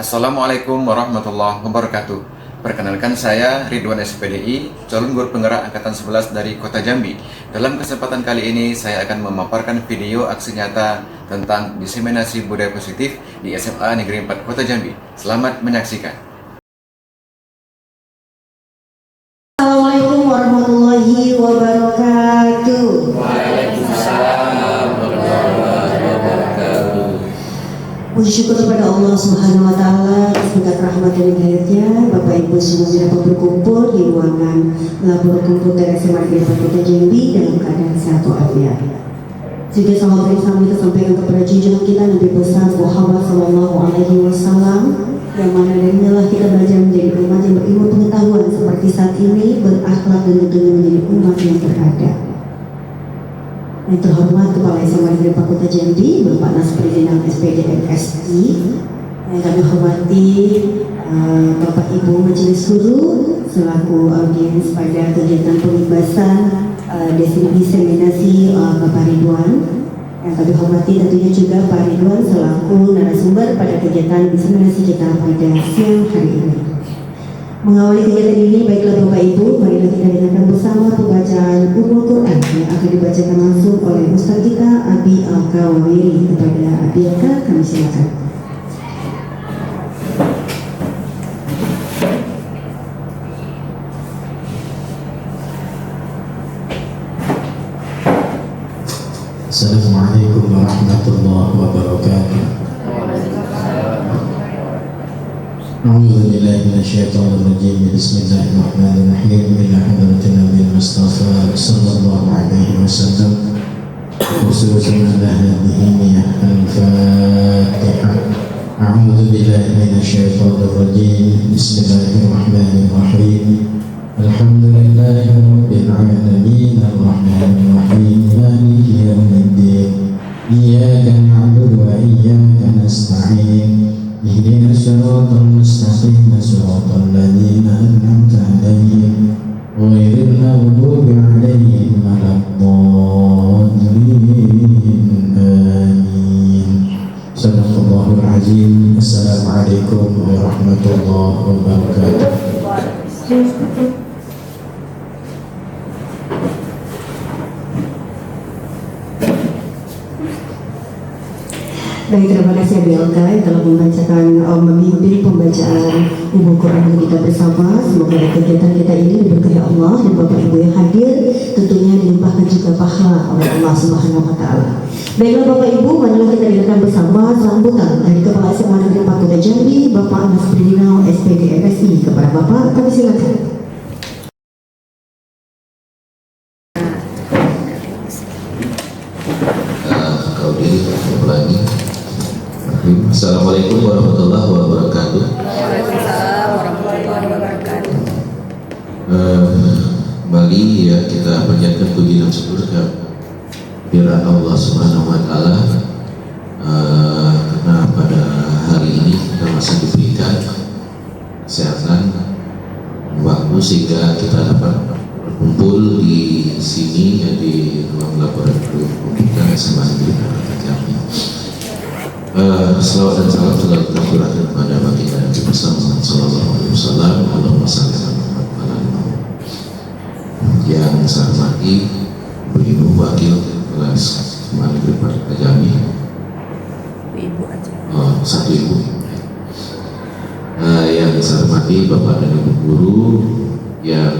Assalamualaikum warahmatullahi wabarakatuh. Perkenalkan saya Ridwan SPDI, calon guru penggerak angkatan 11 dari Kota Jambi. Dalam kesempatan kali ini saya akan memaparkan video aksi nyata tentang diseminasi budaya positif di SMA Negeri 4 Kota Jambi. Selamat menyaksikan. Assalamualaikum warahmatullahi wabarakatuh. Puji syukur kepada Allah Subhanahu wa taala atas berkat rahmat dan hidayahnya. Bapak Ibu semua dapat berkumpul di ruangan labor komputer SMA Negeri 4 Kota Jambi dalam keadaan sehat walafiat. Juga salam bersama kita sampaikan kepada junjungan kita Nabi besar Muhammad sallallahu alaihi wasallam, yang mana darinya lah kita belajar menjadi umat yang berilmu pengetahuan seperti saat ini, berakhlak dan tentunya menjadi umat yang beradab. Yang terhormat Kepala SMA Negeri 4 Kota Jambi, Bapak Nas Perizinan SPD MSI, yang kami hormati Bapak Ibu Majelis Guru selaku audiens pada kegiatan pembebasan diseminasi Bapak Ridwan. Yang kami hormati tentunya juga Pak Ridwan selaku narasumber pada kegiatan diseminasi kita pada siang hari ini. Mengawali kegiatan ini, baiklah Bapak Ibu, marilah kita dengarkan bersama pembacaan Ummul Quran yang akan dibacakan langsung oleh Ustaz kita Abi Al-Kawawiri. Kepada Abi Al-Ka, kami silakan. Assalamualaikum warahmatullahi wabarakatuh. أعوذ بالله من الشيطان الرجيم. بسم الله الرحمن الرحيم. إلى حضرة النبي المصطفى صلى الله عليه وسلم، خصوصا على هذه الفاتحة. أعوذ بالله من الشيطان الرجيم. بسم الله الرحمن الرحيم. الحمد لله رب العالمين الرحمن الرحيم مالك يوم الدين إياك نعبد وإياك نستعين اهدنا الصراط المستقيم صراط الذين أنعمت عليهم غير المغضوب عليهم ولا الضالين آمين. صدق الله العظيم. السلام عليكم ورحمة الله وبركاته. Baik, terima kasih Abi Al-Ka yang telah memimpin pembacaan Ummul Quran kita bersama. Semoga kegiatan kita ini diberkahi Allah dan Bapak Ibu yang hadir tentunya dilimpahkan juga pahala oleh Allah Subhanahu wa taala. Baiklah Bapak Ibu, marilah kita dengarkan bersama sambutan dari Kepala SMA Negeri 4 Kota Jambi, Bapak Nas Perizinan SPD MSI. Kepada Bapak, kami silakan. Assalamualaikum warahmatullahi wabarakatuh. Waalaikumsalam warahmatullahi wabarakatuh. Kembali ya kita panjatkan puji dan syukur kehadirat Allah Subhanahu wa taala, karena pada hari ini kita masih diberikan kesehatan waktu sehingga kita dapat berkumpul di sini ya, di ruang laboratorium kita SMA Negeri 4 Kota Jambi. Salawat dan salam selalu kita curahkan kepada baginda Nabi Muhammad sallallahu alaihi wasallam. Allahumma shalli ala Muhammad wa ala ali Muhammad. Yang saya hormati Ibu Wakil Kelas SMA Negeri 4 Kota Jambi. Ibu aja. Satu ibu. Yang saya hormati Bapak dan Ibu guru yang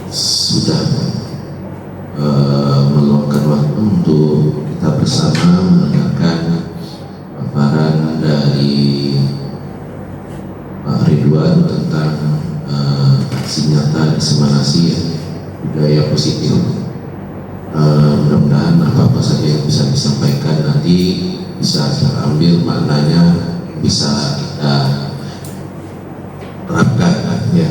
sudah meluangkan waktu untuk kita bersama mendengarkan paparan dari Pak Ridwan tentang aksi nyata diseminasi budaya positif. Mudah-mudahan apa-apa saja yang bisa disampaikan nanti bisa kita ambil maknanya, bisa kita terapkan ya.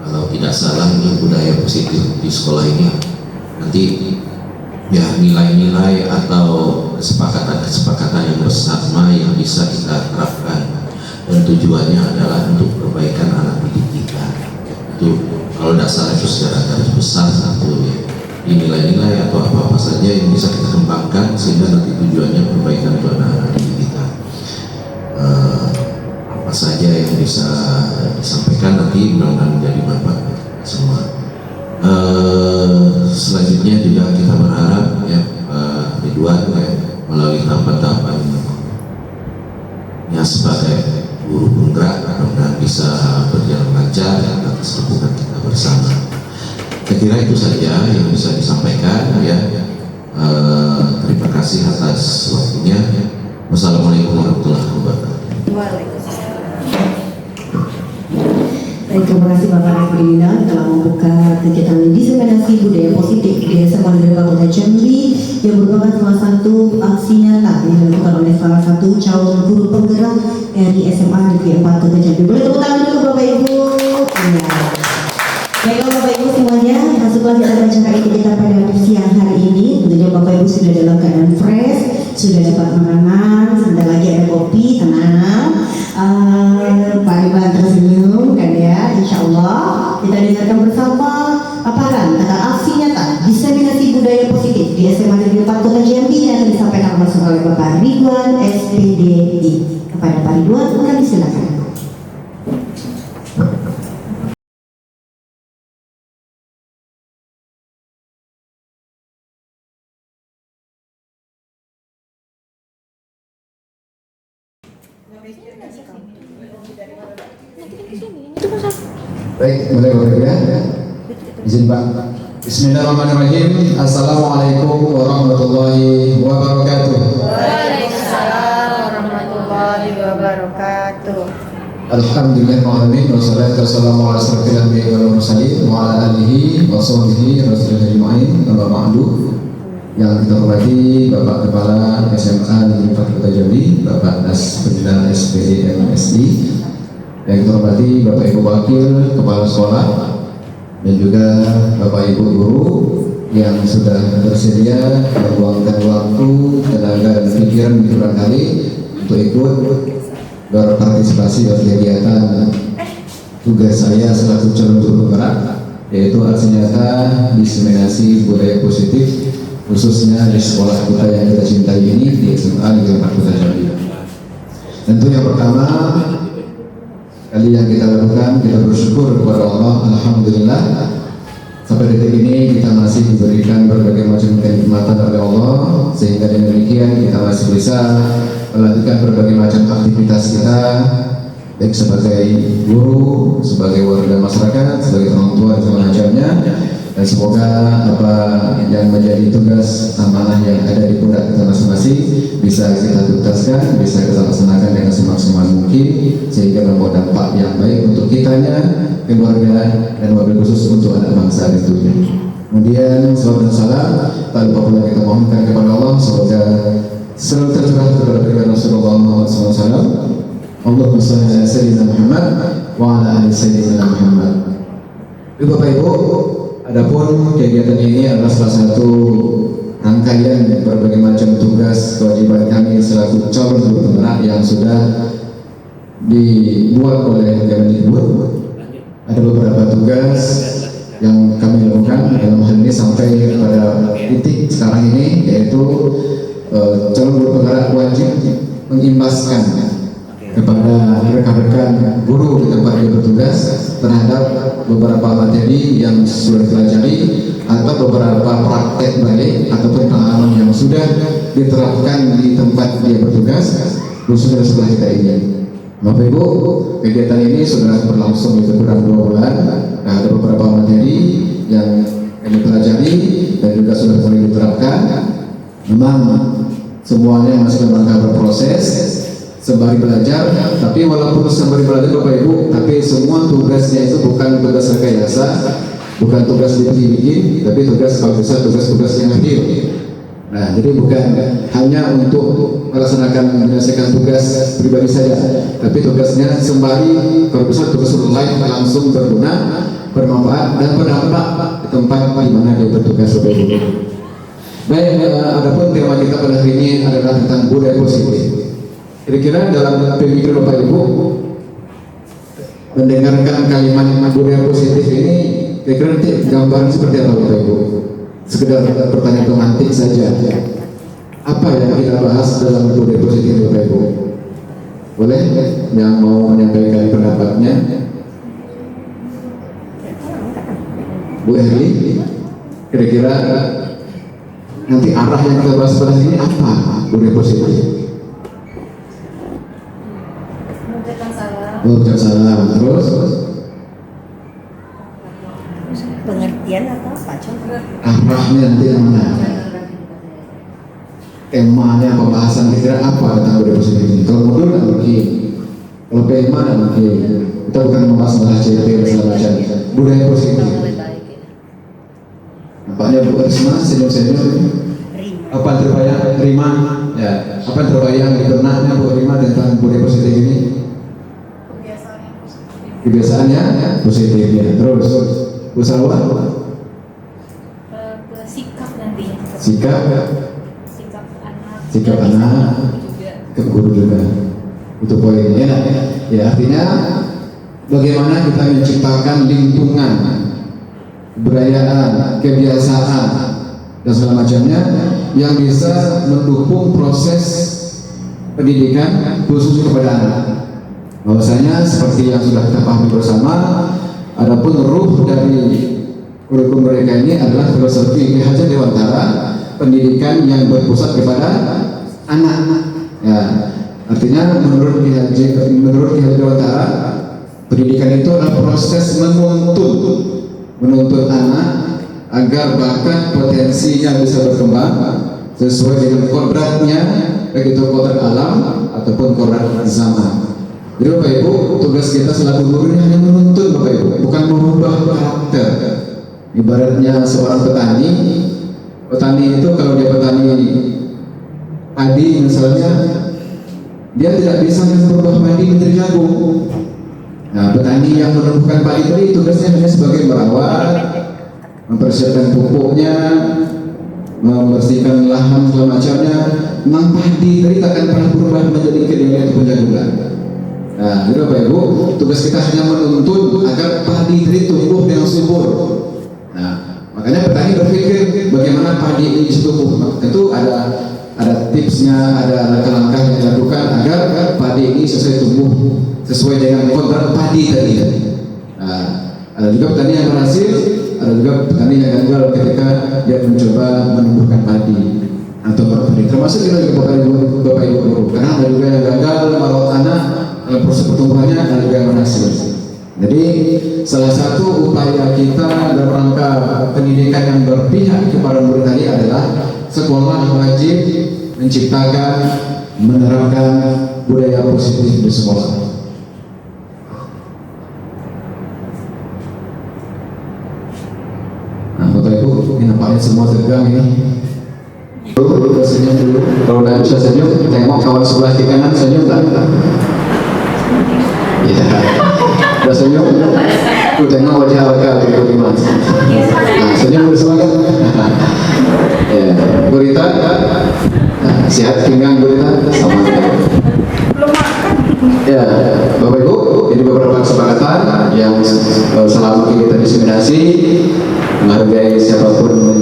Kalau tidak salah ini budaya positif di sekolah ini nanti ya nilai-nilai atau kesepakatan-kesepakatan yang bersama yang bisa kita terapkan, dan tujuannya adalah untuk perbaikan anak didik kita. Itu kalau tidak salah itu secara garis besar satu ya, nilai-nilai atau apa-apa saja yang bisa kita kembangkan sehingga nanti tujuannya perbaikan untuk anak-anak didik kita. nanti mudah-mudahan menjadi manfaat semua. Selanjutnya juga kita berharap ya Ridwan ya, melalui tahapan-tahapan ya sebagai guru penggerak mudah-mudahan bisa berjalan lancar atas dukungan kita bersama. Saya kira itu saja yang bisa disampaikan ya. Terima kasih atas waktunya. Wassalamualaikum warahmatullahi wabarakatuh. Baik, terima kasih Bapak Refrina telah membuka kegiatan diseminasi budaya positif di SMA Negeri Kota Jambi yang merupakan salah satu aksi nyata yang dilakukan oleh salah satu calon guru penggerak dari SMA Negeri 4 Kota Jambi. Boleh tepuk tangan dulu Bapak Ibu. Ya. Baiklah Bapak Ibu semuanya, setelah kita bacakan itu kita pada siang hari ini, tentunya Bapak Ibu sudah dalam keadaan fresh, sudah dapat makanan, sebentar lagi ada kopi, tenang. Pak Iban tersenyum kan ya, insya Allah kita dengarkan bersama paparan tentang aksi nyata diseminasi budaya positif di SMA Negeri 4 Kota Jambi yang akan disampaikan langsung oleh Bapak Ridwan SPDI. Kepada Pak Ridwan, kami silakan. Baik, mulai Bapak Ibu ya. Izin Pak. Bismillahirrahmanirrahim. Assalamualaikum warahmatullahi wabarakatuh. Waalaikumsalam warahmatullahi wabarakatuh. Alhamdulillahirrahmanirrahim. Wassalatu wassalamu ala asyrafil anbiya'i wal mursalin wa ala alihi wa sahbihi rasulillah ajma'in. Amma ba'du. Yang kita hormati Bapak Kepala SMA Negeri 4 Kota Jambi, Bapak Das Pembinaan SPD MSI. Yang kita hormati Bapak Ibu Wakil Kepala Sekolah dan juga Bapak Ibu Guru yang sudah bersedia meluangkan waktu, tenaga dan pikiran berulang kali untuk ikut berpartisipasi dalam kegiatan tugas saya selaku calon guru penggerak, yaitu aksi nyata diseminasi budaya positif khususnya di sekolah kita yang kita cintai ini di SMA Negeri 4 Kota Jambi. Tentu yang pertama kali yang kita lakukan, kita bersyukur kepada Allah, alhamdulillah sampai detik ini kita masih diberikan berbagai macam kenikmatan oleh Allah, sehingga dengan demikian kita masih bisa melanjutkan berbagai macam aktivitas kita, baik sebagai guru, sebagai warga masyarakat, sebagai orang tua dan semacamnya. Dan semoga apa yang menjadi tugas amanah yang ada di pundak kita masing-masing bisa kita tuntaskan, bisa kita laksanakan dengan semaksimal mungkin, sehingga membawa dampak yang baik untuk kitanya, keluarga, dan wabil khusus untuk anak bangsa tentunya. Kemudian salam dan salam tak lupa pula kita mohonkan kepada Allah semoga selalu tercurah kepada pribadi Rasulullah SAW. Allahumma shalli ala sayyidina Muhammad wa ala ali sayyidina Muhammad. Bapak Ibu, adapun kegiatan ini adalah salah satu rangkaian berbagai macam tugas kewajiban kami selaku calon guru penggerak yang sudah dibuat oleh Kemendikbud. Ada beberapa tugas yang kami lakukan dalam hal ini sampai pada titik sekarang ini, yaitu calon guru penggerak wajib mengimbaskan kepada rekan-rekan guru di tempat dia bertugas terhadap beberapa materi yang sudah dipelajari atau beberapa praktek baik ataupun pengalaman yang sudah diterapkan di tempat dia bertugas khususnya setelah kita ini. Bapak Ibu, kegiatan ini sudah berlangsung lebih kurang 2 bulan. Nah, ada beberapa materi yang kami pelajari dan juga sudah mulai diterapkan. Memang semuanya masih dalam rangka berproses sembari belajar, tapi walaupun sembari belajar Bapak Ibu, tapi semua tugasnya itu bukan tugas rekayasa, bukan tugas bikin-bikin, tapi tugas kalau bisa tugas-tugas yang adil. Nah, jadi bukan hanya untuk melaksanakan menyelesaikan tugas pribadi saja, tapi tugasnya sembari kalau bisa tugas lain langsung berguna, bermanfaat dan berdampak di tempat di mana dia bertugas Bapak Ibu. Baik, adapun tema kita pada hari ini adalah tentang budaya positif. Kira-kira dalam pemikiran Bapak Ibu mendengarkan kalimat budaya positif ini, kira-kira nanti gambaran seperti apa Bapak Ibu? Sekedar pertanyaan romantik saja. Apa yang kita bahas dalam budaya positif Bapak Ibu? Boleh yang mau menyampaikan pendapatnya? Bu Erli, kira-kira nanti arah yang kita bahas pada ini apa budaya positif? Mengucapkan salam. Mengucapkan salam, terus Pengertian atau apa? Coba. arahnya nanti yang mana? Temanya, pembahasan kira apa tentang budaya positif ini? Kalau modul nggak mungkin, kalau tema nggak mungkin. Kita bukan membahas masalah CP dan segala macam. Budaya positif. Nampaknya Bu Risma senior-senior ini. Apa yang terbayang Rima? Ya, apa yang terbayang di benaknya Bu Rima tentang budaya positif ini? Kebiasaannya positif ya. Terus Bu Salwa? Ke sikap nantinya. Sikap Sikap anak. Sikap anak. Juga. Ke guru juga. Itu poinnya. Ya, artinya bagaimana kita menciptakan lingkungan kebudayaan, kebiasaan dan segala macamnya yang bisa mendukung proses pendidikan khusus kepada anak. Bahwasanya seperti yang sudah kita pahami bersama, adapun ruh dari kurikulum mereka ini adalah filosofi Ki Hajar Dewantara, pendidikan yang berpusat kepada anak-anak. Ya, artinya menurut Ki Hajar Dewantara, pendidikan itu adalah proses menuntut anak agar bakat potensinya bisa berkembang sesuai dengan kodratnya, baik itu kodrat alam ataupun kodrat zaman. Jadi Bapak Ibu, tugas kita selaku guru ini hanya menuntun Bapak Ibu, bukan merubah karakter. Ibaratnya seorang petani itu kalau dia petani padi misalnya, dia tidak bisa merubah padi menjadi jagung. Nah, petani yang menumbuhkan padi tadi tugasnya hanya sebagai merawat, mempersiapkan pupuknya, membersihkan lahan segala macamnya. Memang padi tadi tak akan pernah berubah menjadi kedelai ataupun jagung. Nah, jadi Bapak Ibu, tugas kita hanya menuntun agar padi tadi tumbuh dengan subur. Nah, makanya petani berpikir bagaimana padi ini bisa tumbuh. Tentu ada tipsnya, ada langkah-langkah yang dilakukan agar padi ini sesuai dengan kodrat padi tadi. Nah, ada juga petani yang berhasil, ada juga petani yang gagal ketika dia mencoba menumbuhkan padi atau berpadi. Termasuk kita juga Bapak Ibu guru, karena ada juga yang gagal merawat tanah dalam proses pertumbuhannya, ada juga yang berhasil. Jadi salah satu upaya kita dalam rangka pendidikan yang berpihak kepada murid tadi adalah sekolah wajib menciptakan, menerapkan budaya positif di sekolah. Nah, Bapak Ibu, ini nampaknya semua tegang ini. Dulu senyum dulu. Kalau udah bisa senyum, tengok kawan sebelah di kanan senyum tak? Iya. Udah senyum? Tuh tengok wajah awak itu gimana? Nah, senyum bersama kan? Ya, Gurita, sehat pinggang Gurita, sama. Ya, Bapak Ibu, ini beberapa kesepakatan yang selama kita diseminasi, menghargai siapapun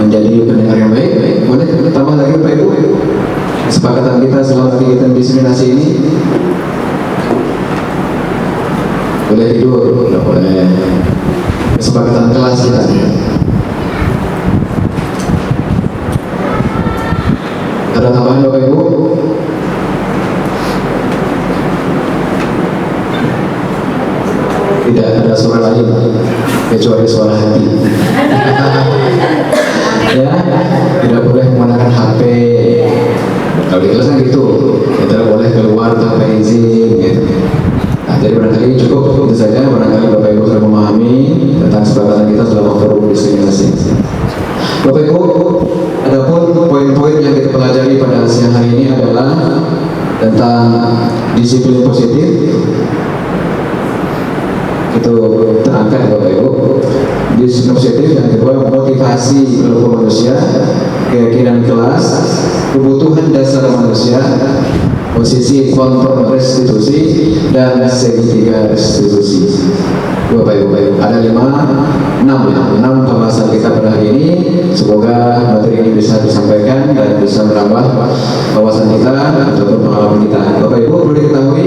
menjadi pendengar yang baik. Boleh tambah lagi Bapak Ibu, kesepakatan kita selama kita diseminasi ini. Boleh tidur, boleh. Kesepakatan kelas kita. Ada tambahan Bapak Ibu? Tidak ada suara lain kecuali suara hati. Ya, tidak boleh menggunakan HP. Kalau di kelas kan gitu, tidak boleh keluar tanpa izin. Gitu. Nah, jadi barangkali cukup itu saja. Barangkali Bapak Ibu sudah memahami tentang kesepakatan kita selama forum diseminasi. Bapak Ibu, adapun poin-poin yang kita pelajari pada siang hari ini adalah tentang disiplin positif. Itu terangkat Bapak Ibu. Disiplin positif yang kedua, motivasi perilaku manusia, keyakinan kelas, kebutuhan dasar manusia, posisi kontrol restitusi, dan segitiga restitusi. Bapak Ibu, ada 6 pembahasan kita pada hari ini. Semoga materi ini bisa disampaikan dan bisa menambah wawasan kita ataupun pengalaman kita. Bapak Ibu, perlu diketahui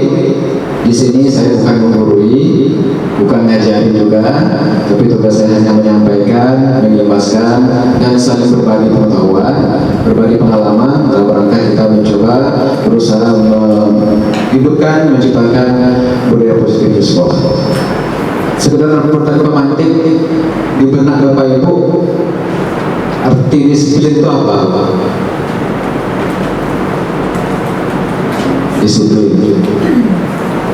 Di sini saya bukan menggurui, bukan ngajarin juga, tapi tugas saya hanya menyampaikan, menjelaskan, dan saling berbagi pengetahuan, berbagi pengalaman dalam rangka kita mencoba berusaha menghidupkan, menciptakan budaya positif di sekolah. Sekedar pertanyaan pemantik di benak Bapak Ibu, arti disiplin itu apa? Disiplin.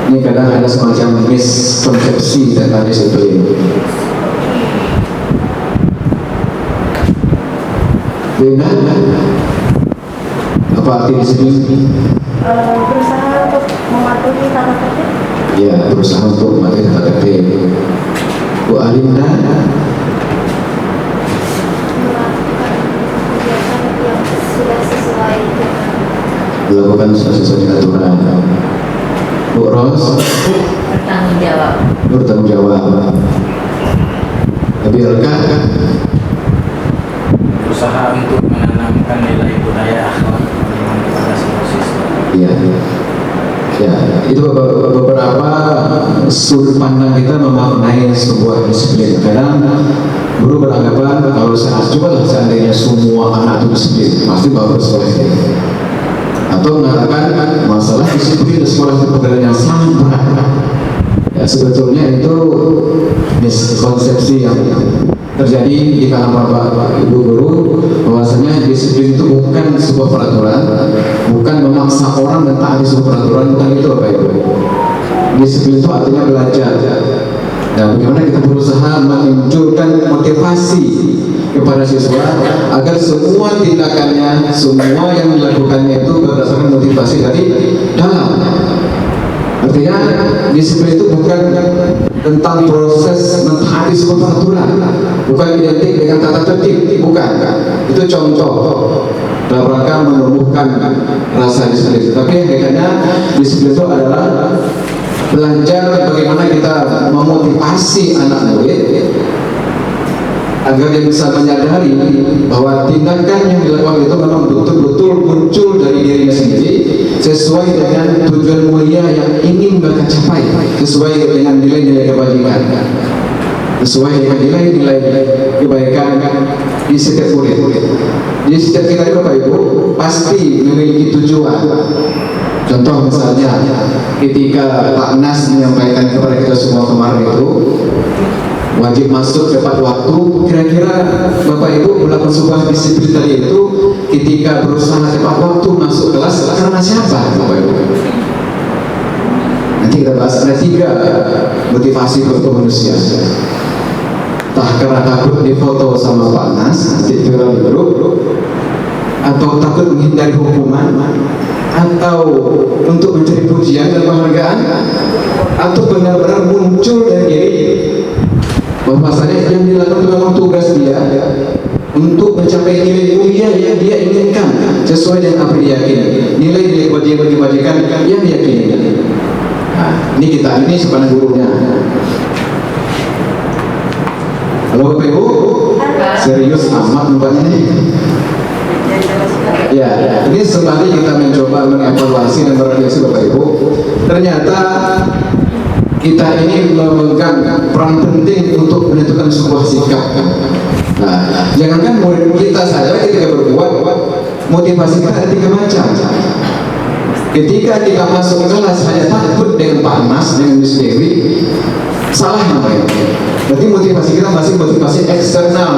Ini kadang ada semacam miskonsepsi tentang disiplin. Benar? Apa arti disiplin? Berusaha untuk mematuhi tata tertib. Ya, berusaha untuk mematuhi tata tertib. Bu Alinda, Melakukan kegiatan yang sudah sesuai dengan melakukan sesuai dengan aturan. Bu Ros, bertanggung jawab. bertanggung jawab. Lebih lega. Berusaha untuk menanamkan nilai budaya akhlak beriman kepada semua siswa. Iya. Ya, itu beberapa sudut pandang kita memaknai sebuah disiplin. Kadang guru beranggapan kalau cobalah seandainya semua anak itu disiplin, pasti bagus sekolahnya. Atau mengatakan masalah disiplin di sekolah itu pekerjaan yang sangat berat. Ya, sebetulnya itu miskonsepsi yang terjadi di kalangan bapak ibu guru, bahwasanya disiplin itu bukan sebuah peraturan, bukan memaksa orang dan taat sebuah peraturan, bukan itu bapak ibu. Disiplin itu artinya belajar. Nah, bagaimana kita berusaha memunculkan motivasi kepada siswa agar semua tindakannya, semua yang dilakukannya itu berdasarkan motivasi dari dalam. Artinya disiplin itu bukan tentang proses mentaati sebuah peraturan, bukan identik dengan tata tertib, bukan. Itu contoh dalam rangka menumbuhkan rasa disiplin. Tapi hakikatnya disiplin itu adalah belajar bagaimana kita memotivasi anak murid agar dia bisa menyadari bahwa tindakan yang dilakukan itu memang betul-betul muncul dari dirinya sendiri, sesuai dengan tujuan mulia yang ingin mereka capai, sesuai dengan nilai-nilai kebajikan, sesuai dengan nilai-nilai kebaikan di setiap murid. Di setiap kita itu Bapak Ibu pasti memiliki tujuan. Contoh misalnya ketika Pak Nas menyampaikan kepada kita semua kemarin itu wajib masuk tepat waktu, kira-kira Bapak Ibu melakukan sebuah disiplin tadi itu ketika berusaha tepat waktu masuk kelas karena siapa Bapak Ibu? Nanti kita bahas ada 3 motivasi untuk manusia. Entah karena takut difoto sama Pak Nas, nanti viral di grup, atau takut menghindari hukuman, atau untuk mencari pujian dan penghargaan, atau benar-benar muncul dari diri bahwasanya yang dilakukan itu memang tugas dia untuk mencapai nilai mulia yang dia inginkan sesuai dengan apa dia yakini, nilai-nilai kebajikan yang dia yakini. Nah, ini kita ini sepanjang gurunya. Halo Bapak Ibu, serius amat nampaknya nih. Ya, ini sembari kita mencoba mengevaluasi dan merefleksi Bapak Ibu, ternyata kita ini memegang peran penting untuk menentukan sebuah sikap. Nah, jangankan murid kita saja ketika berbuat, motivasi kita ada 3 macam. Ketika kita masuk kelas hanya takut dengan Pak Mas, dengan Miss Dewi, salah namanya. Berarti motivasi kita masih motivasi eksternal.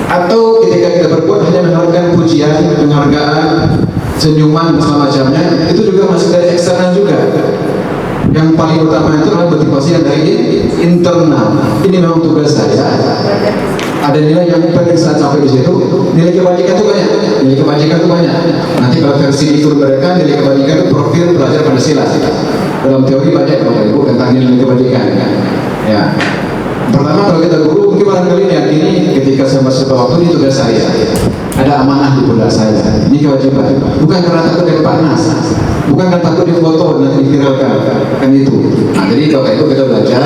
Atau ketika kita berbuat hanya mengharapkan pujian, penghargaan, senyuman, semacamnya, itu juga masih dari eksternal juga. Yang paling utama itu adalah motivasi yang dari internal. Ini memang tugas saya. Ada nilai yang paling saya capai di situ. Nilai kebajikan itu banyak. Nilai kebajikan itu banyak. Nanti kalau versi itu mereka nilai kebajikan itu profil belajar Pancasila. Dalam teori banyak Bapak Ibu tentang nilai kebajikan. Ya. Pertama kalau kita guru mungkin barangkali meyakini ketika saya masuk waktu ini tugas saya. Ada amanah di pundak saya. Ini kewajiban. Bukan karena takut dari Pak Nas. Bukan karena takut difoto dan diviralkan. Kan itu. Nah, jadi Bapak Ibu kita belajar.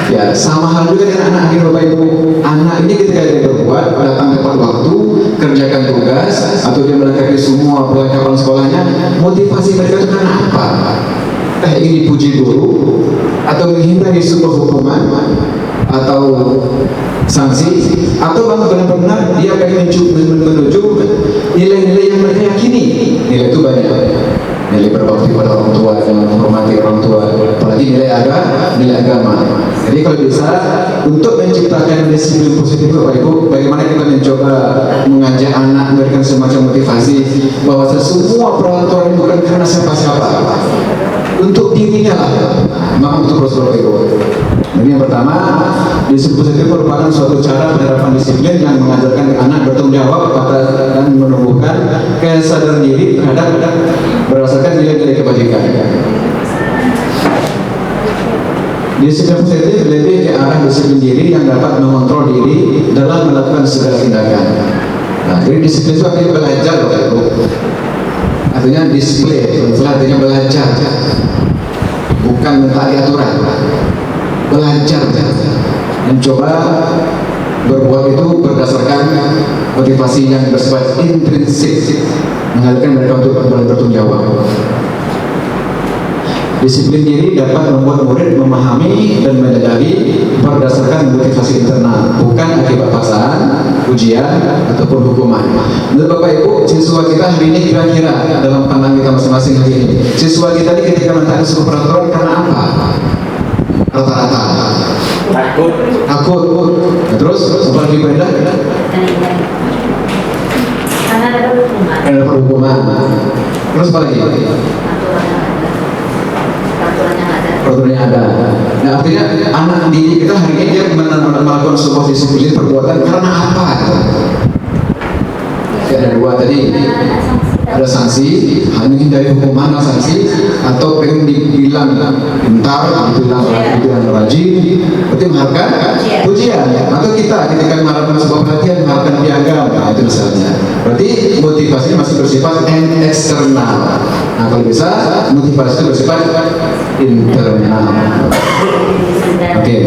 Ya sama hal juga dengan anak ini Bapak Ibu. Anak ini ketika dia berbuat datang tepat waktu, kerjakan tugas atau dia melengkapi semua perlengkapan sekolahnya, motivasi mereka itu karena apa? ingin dipuji guru atau menghindari sebuah hukuman atau sanksi, atau benar-benar dia pengen menuju nilai-nilai yang mereka yakini. Nilai itu banyak, nilai berbakti pada orang tua, menghormati orang tua, apalagi nilai agama. Jadi kalau bisa untuk menciptakan disiplin positif Bapak Ibu, bagaimana kita mencoba mengajak anak, memberikan semacam motivasi bahwa semua peraturan bukan karena siapa-siapa, untuk dirinya lah. Memang itu proses Bapak Ibu. Jadi yang pertama, disiplin positif merupakan suatu cara penerapan disiplin yang mengajarkan anak bertanggung jawab dan menumbuhkan kesadaran diri terhadap berdasarkan nilai-nilai kebajikan. Disiplin positif lebih ke arah disiplin diri yang dapat mengontrol diri dalam melakukan segala tindakan. Nah, jadi disiplin itu artinya belajar, Bapak Ibu. Artinya display, artinya belajar, bukan mentaati aturan. Belajar, mencoba berbuat itu berdasarkan motivasi yang bersifat intrinsik, mengalihkan mereka untuk bertanggung jawab. Disiplin diri dapat membuat murid memahami dan menyadari berdasarkan motivasi internal, bukan akibat paksaan, ujian, ataupun hukuman. Menurut Bapak Ibu, siswa kita hari ini kira-kira dalam pandangan kita masing-masing hari ini, siswa kita ini ketika mentaati sebuah peraturan karena apa? Rata-rata takut. Nah, terus apa lagi beda? Karena ada perhukuman. Ada perhukuman. Terus apa lagi? Peraturannya ada. Nah, artinya anak didik kita hari ini dia melakukan sebuah disiplin perbuatan karena apa? Ada dua tadi. Ada sanksi, menghindari hukuman atau sanksi, atau pengen dibilang pintar, dibilang rajin, berarti mengharapkan pujian. Atau kita ketika mengharapkan sebuah perhatian, mengharapkan piagam, nah itu misalnya. Berarti motivasinya masih bersifat eksternal. Nah kalau bisa motivasi itu bersifat internal. Oke.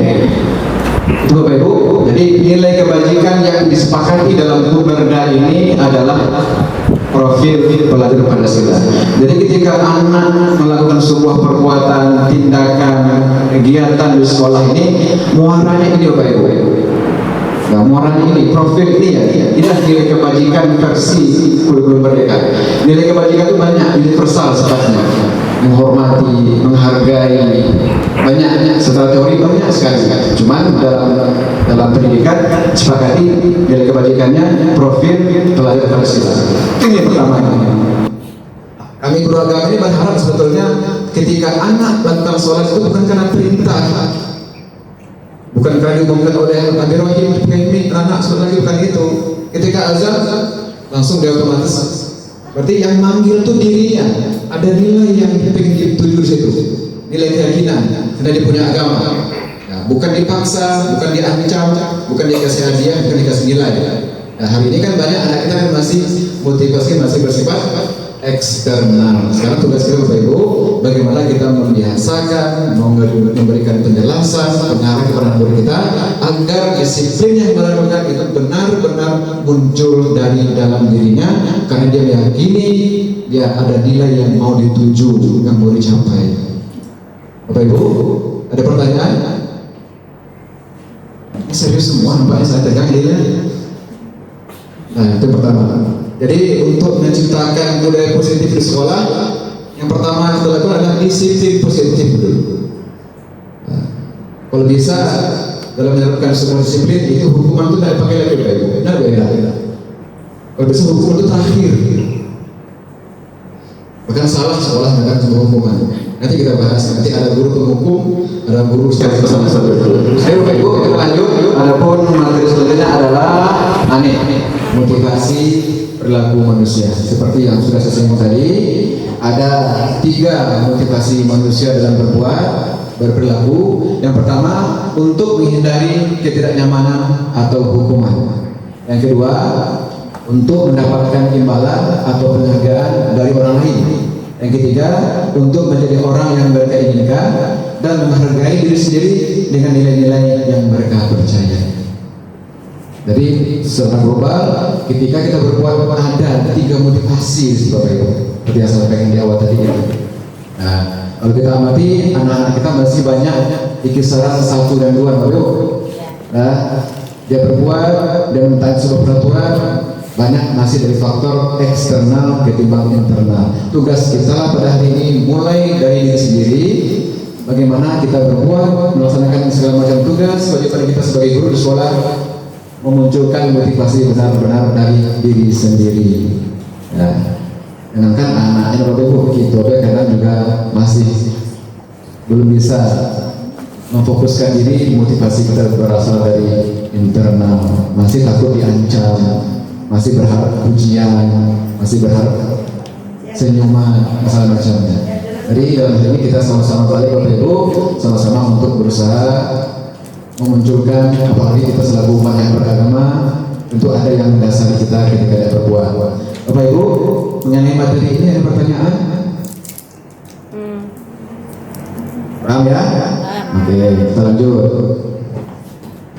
Itu Bapak Ibu. Jadi nilai kebajikan yang disepakati dalam Bumerda ini adalah profil pelajar Pancasila. Jadi ketika anak melakukan sebuah perbuatan, tindakan, kegiatan di sekolah ini, muaranya ini Bapak Ibu. Nah, muaranya ini, profil ini ya. Inilah nilai kebajikan versi kurikulum Merdeka. Nilai kebajikan itu banyak, universal sifatnya. Menghormati, menghargai, banyak secara teori banyak sekali. Cuman dalam pendidikan sepakati nilai kebajikannya profil pelajar Pancasila. Ini yang pertama. Kami guru agama ini berharap sebetulnya ketika anak melakukan sholat itu bukan karena perintah, bukan karena diumumkan oleh Nabi Rahim, anak sholat lagi, bukan itu. Ketika azan langsung dia otomatis. Berarti yang manggil itu dirinya. Ada nilai yang ingin dituju di situ, nilai keyakinan, karena dia punya agama. Nah, bukan dipaksa, bukan diancam, bukan dikasih hadiah, bukan dikasih nilai. Nah, hari ini kan banyak anak kita yang masih motivasi masih bersifat eksternal. Sekarang tugas kita Bapak Ibu, bagaimana kita membiasakan, memberikan penjelasan, pengarah kepada murid kita agar disiplin yang melakukan itu benar-benar muncul dari dalam dirinya, karena dia meyakini dia ada nilai yang mau dituju, yang mau dicapai. Bapak Ibu, ada pertanyaan? Serius semua nampaknya saya pegang nilai. Nah, itu pertama. Jadi untuk menciptakan budaya positif di sekolah, yang pertama kita lakukan adalah disiplin positif dulu. Nah, kalau bisa dalam menerapkan sebuah disiplin itu hukuman itu tidak pakai lagi Bapak Ibu. Benar beda. Kalau bisa hukuman itu terakhir. Bahkan salah sekolah mengadakan sebuah hukuman. Nanti kita bahas. Nanti ada guru penghukum, ada guru yang bersama-sama. Ayo Bapak Ibu kita lanjut. Adapun materi selanjutnya adalah motivasi perilaku manusia. Seperti yang sudah saya singgung tadi, ada 3 motivasi manusia dalam berperilaku. Yang pertama, untuk menghindari ketidaknyamanan atau hukuman. Yang kedua, untuk mendapatkan imbalan atau penghargaan dari orang lain. Yang ketiga, untuk menjadi orang yang mereka inginkan dan menghargai diri sendiri dengan nilai-nilai yang mereka percaya. Jadi secara global, ketika kita berbuat ada 3 motivasi Bapak Ibu, seperti yang saya sampaikan di awal tadi. Nah, Kalau kita amati anak-anak kita masih banyak di kisaran 1 dan 2 Bapak Ibu. Nah, dia berbuat dan mentaati sebuah peraturan banyak masih dari faktor eksternal ketimbang internal. Tugas kita pada hari ini mulai dari diri sendiri, bagaimana kita berbuat, melaksanakan segala macam tugas, bagaimana kita sebagai guru di sekolah memunculkan motivasi benar-benar dari diri sendiri. Ya. Jangankan anak-anaknya Bapak Ibu begitu, karena juga masih belum bisa memfokuskan diri, motivasi kita berasal dari internal, masih takut diancam, masih berharap pujian, masih berharap senyuman, segala macamnya. Jadi dalam hal ini kita sama-sama balik Bapak Ibu, sama-sama untuk berusaha memunculkan, apalagi kita selaku umat yang beragama, tentu ada yang mendasari kita ketika ada berbuat. Bapak Ibu, mengenai materi ini ada pertanyaan? Paham ya? Oke, kita lanjut.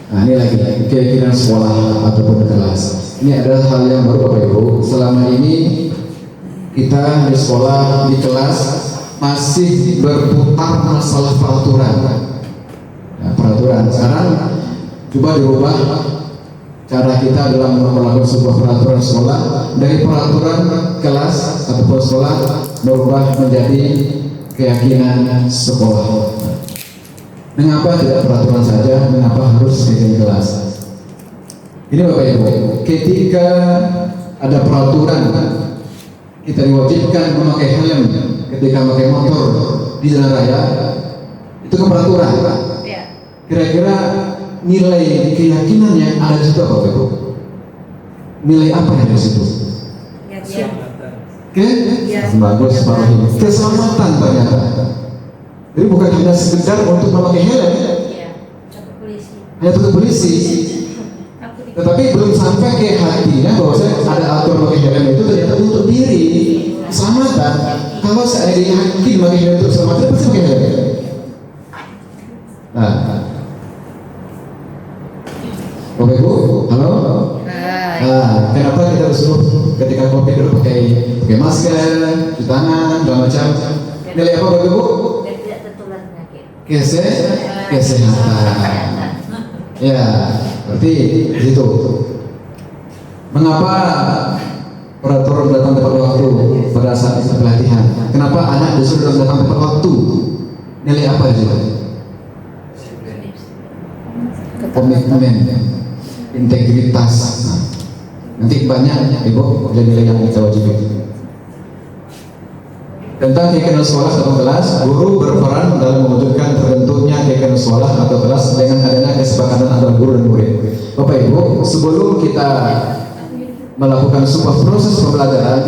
Nah, ini lagi keyakinan sekolah ataupun kelas. Ini adalah hal yang baru Bapak Ibu. Selama ini kita di sekolah, di kelas masih berputar masalah peraturan. Nah, peraturan sekarang coba dirubah cara kita dalam melakukan sebuah peraturan sekolah, dari peraturan kelas ataupun sekolah berubah menjadi keyakinan sekolah. Mengapa tidak peraturan saja? Mengapa harus keyakinan kelas? Ini Bapak Ibu, ketika ada peraturan kita diwajibkan memakai helm ketika memakai motor di jalan raya, itu ke peraturan. Kira-kira nilai keyakinan yang ada di situ apa Bapak Ibu? Nilai apa yang ada di situ? Bagus Pak Rahim. Keselamatan ternyata. Jadi bukan hanya sekedar untuk memakai helm, hanya untuk polisi, tetapi belum sampai ke hatinya bahwa saya ada aturan memakai helm itu ternyata untuk diri keselamatan. Kalau saya yakin memakai helm untuk keselamatan, pasti pakai helm. Nah, Bapak Ibu, halo. Nah, kenapa kita disuruh ketika COVID dulu pakai masker, cuci tangan, segala macam? Nilai apa Bapak Ibu? Tidak tertular penyakit. Kesehatan. Ya, berarti di situ. Mengapa peraturan datang tepat waktu pada saat itu pelatihan? Kenapa anak disuruh datang tepat waktu? Nilai apa di situ? Komitmen, integritas. Nah, nanti banyak Ibu nilai yang kita wajibkan. Tentang keyakinan sekolah atau kelas, guru berperan dalam mewujudkan terbentuknya keyakinan sekolah atau kelas dengan adanya kesepakatan antara guru dan murid. Bapak Ibu, sebelum kita melakukan sebuah proses pembelajaran,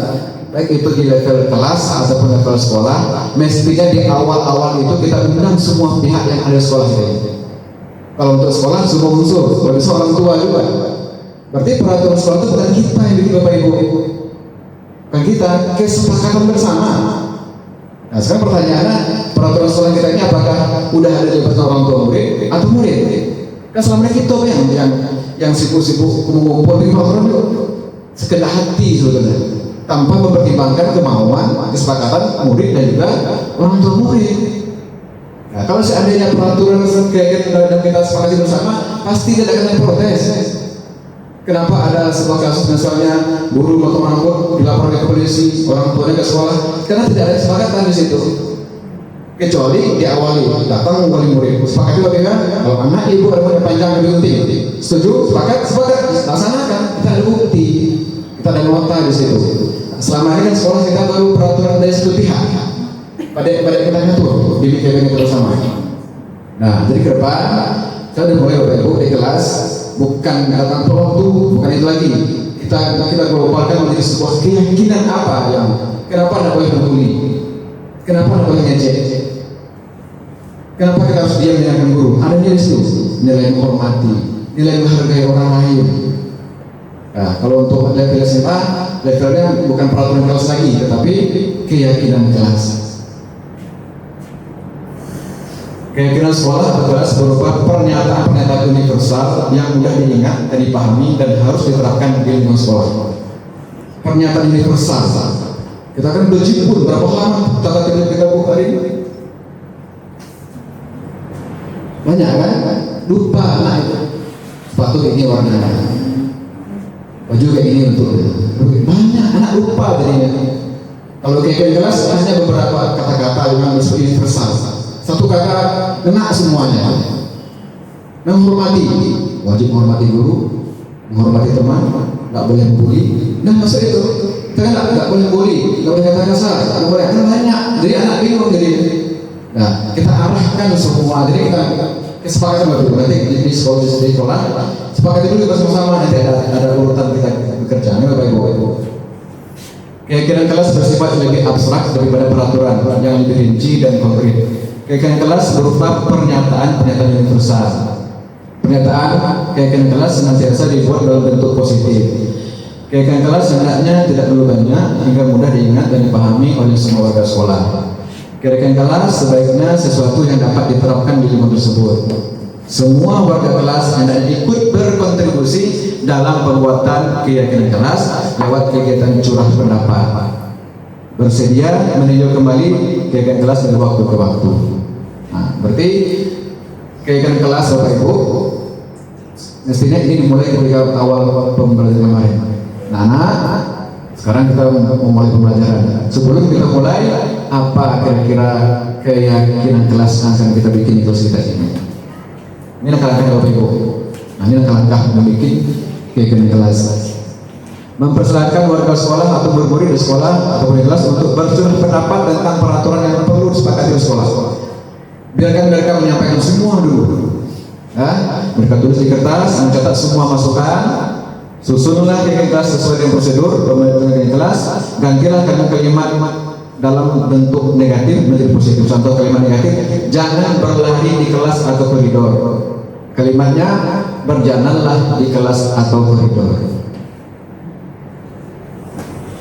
baik itu di level kelas ataupun level sekolah, mestinya di awal-awal itu kita undang semua pihak yang ada di sekolah ini. Kalau untuk sekolah semua unsur, kalau bisa orang tua juga. Berarti peraturan sekolah itu bukan kita yang bikin Bapak Ibu, bukan kita, kesepakatan bersama. Nah sekarang pertanyaannya, peraturan sekolah kita ini apakah udah ada di jabatan orang tua murid atau murid? Kan selama ini kita yang sibuk-sibuk mengumpul di peraturan itu sekedar hati sebetulnya, tanpa mempertimbangkan kemauan, kesepakatan murid dan juga orang tua murid. Nah, kalau seandainya peraturan kayak dan kita sepakati bersama, pasti tidak akan ada protes. Kenapa ada sebuah kasus misalnya guru atau orang tua dilaporkan ke polisi, orang tuanya ke sekolah? Karena tidak ada kesepakatan di situ. Kecuali diawali datang wali murid, sepakati bagaimana? Kalau anak ibu ada yang panjang lebih penting, setuju? Sepakat, laksanakan. Kita ada bukti, kita ada nota di situ. Selama ini kan sekolah kita baru peraturan dari satu pihak. Pada kita ngatur, dibikin kita bersama. Nah, jadi ke depan saya udah mulai Bapak Ibu di kelas bukan datang per waktu, bukan itu lagi. Kita globalkan menjadi sebuah keyakinan apa yang kenapa tidak boleh peduli, kenapa tidak boleh ngecek, kenapa kita harus diam dengan guru. Ada nilai itu, nilai menghormati, nilai menghargai orang lain. Nah, kalau untuk level SMA, levelnya bukan peraturan kelas lagi, tetapi keyakinan kelas. Keyakinan sekolah atau kelas berupa pernyataan-pernyataan universal yang mudah diingat dan dipahami dan harus diterapkan di lingkungan sekolah. Pernyataan universal. Kita akan berjibun berapa lama tata tertib kita buka hari ini? Banyak kan? Lupa anak itu. Sepatu kayak ini warnanya, baju kayak ini untuk banyak anak lupa jadinya. Kalau kayak kelas hanya beberapa kata-kata yang universal. Satu kata kena semuanya. Menghormati, wajib menghormati guru, menghormati teman, nggak boleh membuli. Nah masa itu kita nggak boleh bully, nggak boleh kata kasar, nggak boleh kan banyak. Jadi anak bingung jadi. Nah kita arahkan semua. Jadi kita kesepakatan dulu. Nanti di sekolah sepakati dulu bersama-sama. Nanti ada urutan kita bekerja. Ini Bapak Ibu. Keyakinan kelas bersifat lebih abstrak daripada peraturan yang lebih rinci dan konkret. Keyakinan kelas berupa pernyataan universal. Keyakinan kelas senantiasa dibuat dalam bentuk positif. Keyakinan kelas hendaknya tidak perlu banyak hingga mudah diingat dan dipahami oleh semua warga sekolah. Keyakinan kelas sebaiknya sesuatu yang dapat diterapkan di lingkungan tersebut. Semua warga kelas hendaknya ikut berkontribusi dalam pembuatan keyakinan kelas lewat kegiatan curah pendapat. Bersedia meninjau kembali keyakinan kelas dari waktu ke waktu. Nah, berarti keyakinan kelas Bapak Ibu mestinya ini dimulai ketika awal pembelajaran kemarin. Nah, sekarang kita memulai pembelajaran. Sebelum kita mulai, apa kira-kira keyakinan kelas yang akan kita bikin di kelas kita ini? Ini langkah-langkah Bapak Ibu. Nah, ini langkah-langkah membuat keyakinan kelas. Mempersilahkan warga sekolah atau murid di sekolah atau di kelas untuk bercurah pendapat tentang peraturan yang perlu disepakati di sekolah. Biarkan mereka menyampaikan semua dulu. Mereka tulis di kertas, mencatat semua masukan. Susunlah keyakinan kelas sesuai dengan prosedur pembentukan keyakinan kelas. Gantilah kalimat dalam bentuk negatif menjadi positif. Contoh kalimat negatif, jangan berlari di kelas atau koridor. Kalimatnya, berjalanlah di kelas atau koridor.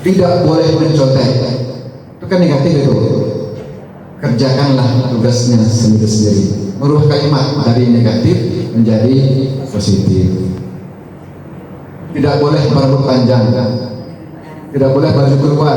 Tidak boleh mencontek. Itu kan negatif itu. Kerjakanlah tugasnya sendiri-sendiri. Merubah kalimat dari negatif menjadi positif. Tidak boleh berambut panjang. Tidak boleh baju keluar.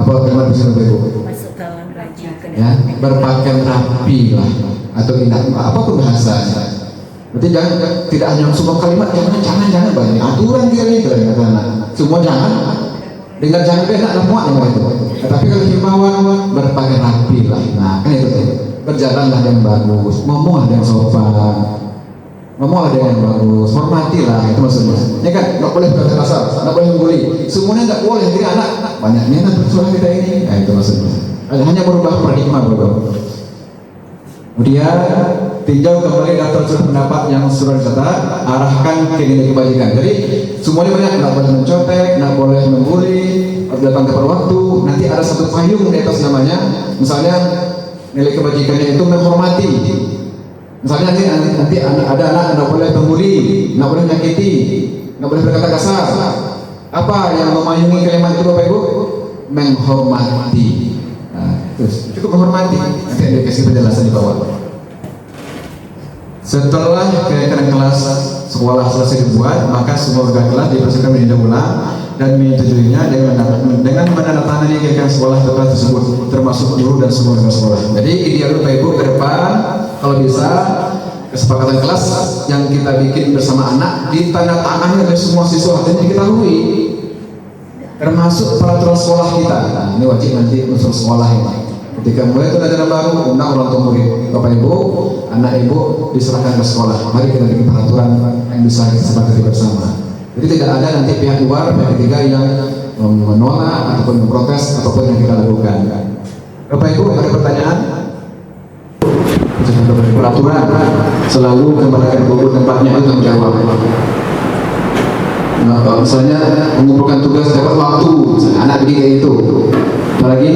Apa kalimat di sini Ibu? Masuk dalam baju ke Ya, berpakaian rapi lah atau indah, apapun bahasanya. Berarti jangan, tidak hanya semua kalimat jangan banyak aturan kira-kira kata anak. Semua jangan. Dengar jangan enak muak dengar itu. Tapi kalau himbauan berpakaian rapi lah. Nah, kan itu tuh. Berjalanlah yang bagus, ngomonglah yang sopan. Ngomonglah dengan yang bagus, hormatilah, itu maksudnya. Ya kan, nggak boleh berkata kasar, nggak boleh membuli. Semuanya nggak boleh, jadi anak banyaknya anak bersuara kita ini. Nah, itu maksudnya. Hanya merubah paradigma Bapak. Kemudian tinjau kembali daftar curah pendapat yang sudah dicatat, arahkan ke nilai kebajikan. Jadi semuanya banyak, nggak boleh mencontek, nggak boleh membuli, harus datang tepat waktu. Nanti ada satu payung di atas namanya, misalnya nilai kebajikannya itu menghormati. Misalnya nanti ada anak nggak boleh membuli, nggak boleh menyakiti, nggak boleh berkata kasar. Apa yang memayungi kalimat itu Bapak Ibu? Menghormati. Nah, terus cukup menghormati. Nanti ada kasih penjelasan di bawah. Setelah kegiatan kelas sekolah selesai dibuat, maka semua warga kelas dipersilakan meninjau ulang dan menyetujuinya dengan menandatangani kegiatan sekolah tersebut, termasuk guru dan semua warga sekolah. Jadi ideal Bapak Ibu ke depan, kalau bisa kesepakatan kelas yang kita bikin bersama anak ditandatangani oleh semua siswa dan diketahui, termasuk peraturan sekolah kita. Nah, ini wajib nanti unsur sekolah ini. Ketika mulai itu ajaran baru, undang orang tua murid, Bapak Ibu, anak Ibu diserahkan ke sekolah. Mari kita bikin peraturan yang bisa kita sepakati bersama. Jadi tidak ada nanti pihak luar, pihak ketiga yang menolak ataupun memprotes apapun yang kita lakukan. Bapak Ibu ada pertanyaan? Peraturan selalu kembalikan guru tempatnya itu menjawab. Nah, kalau misalnya mengumpulkan tugas dapat waktu, misalnya anak begini itu, apalagi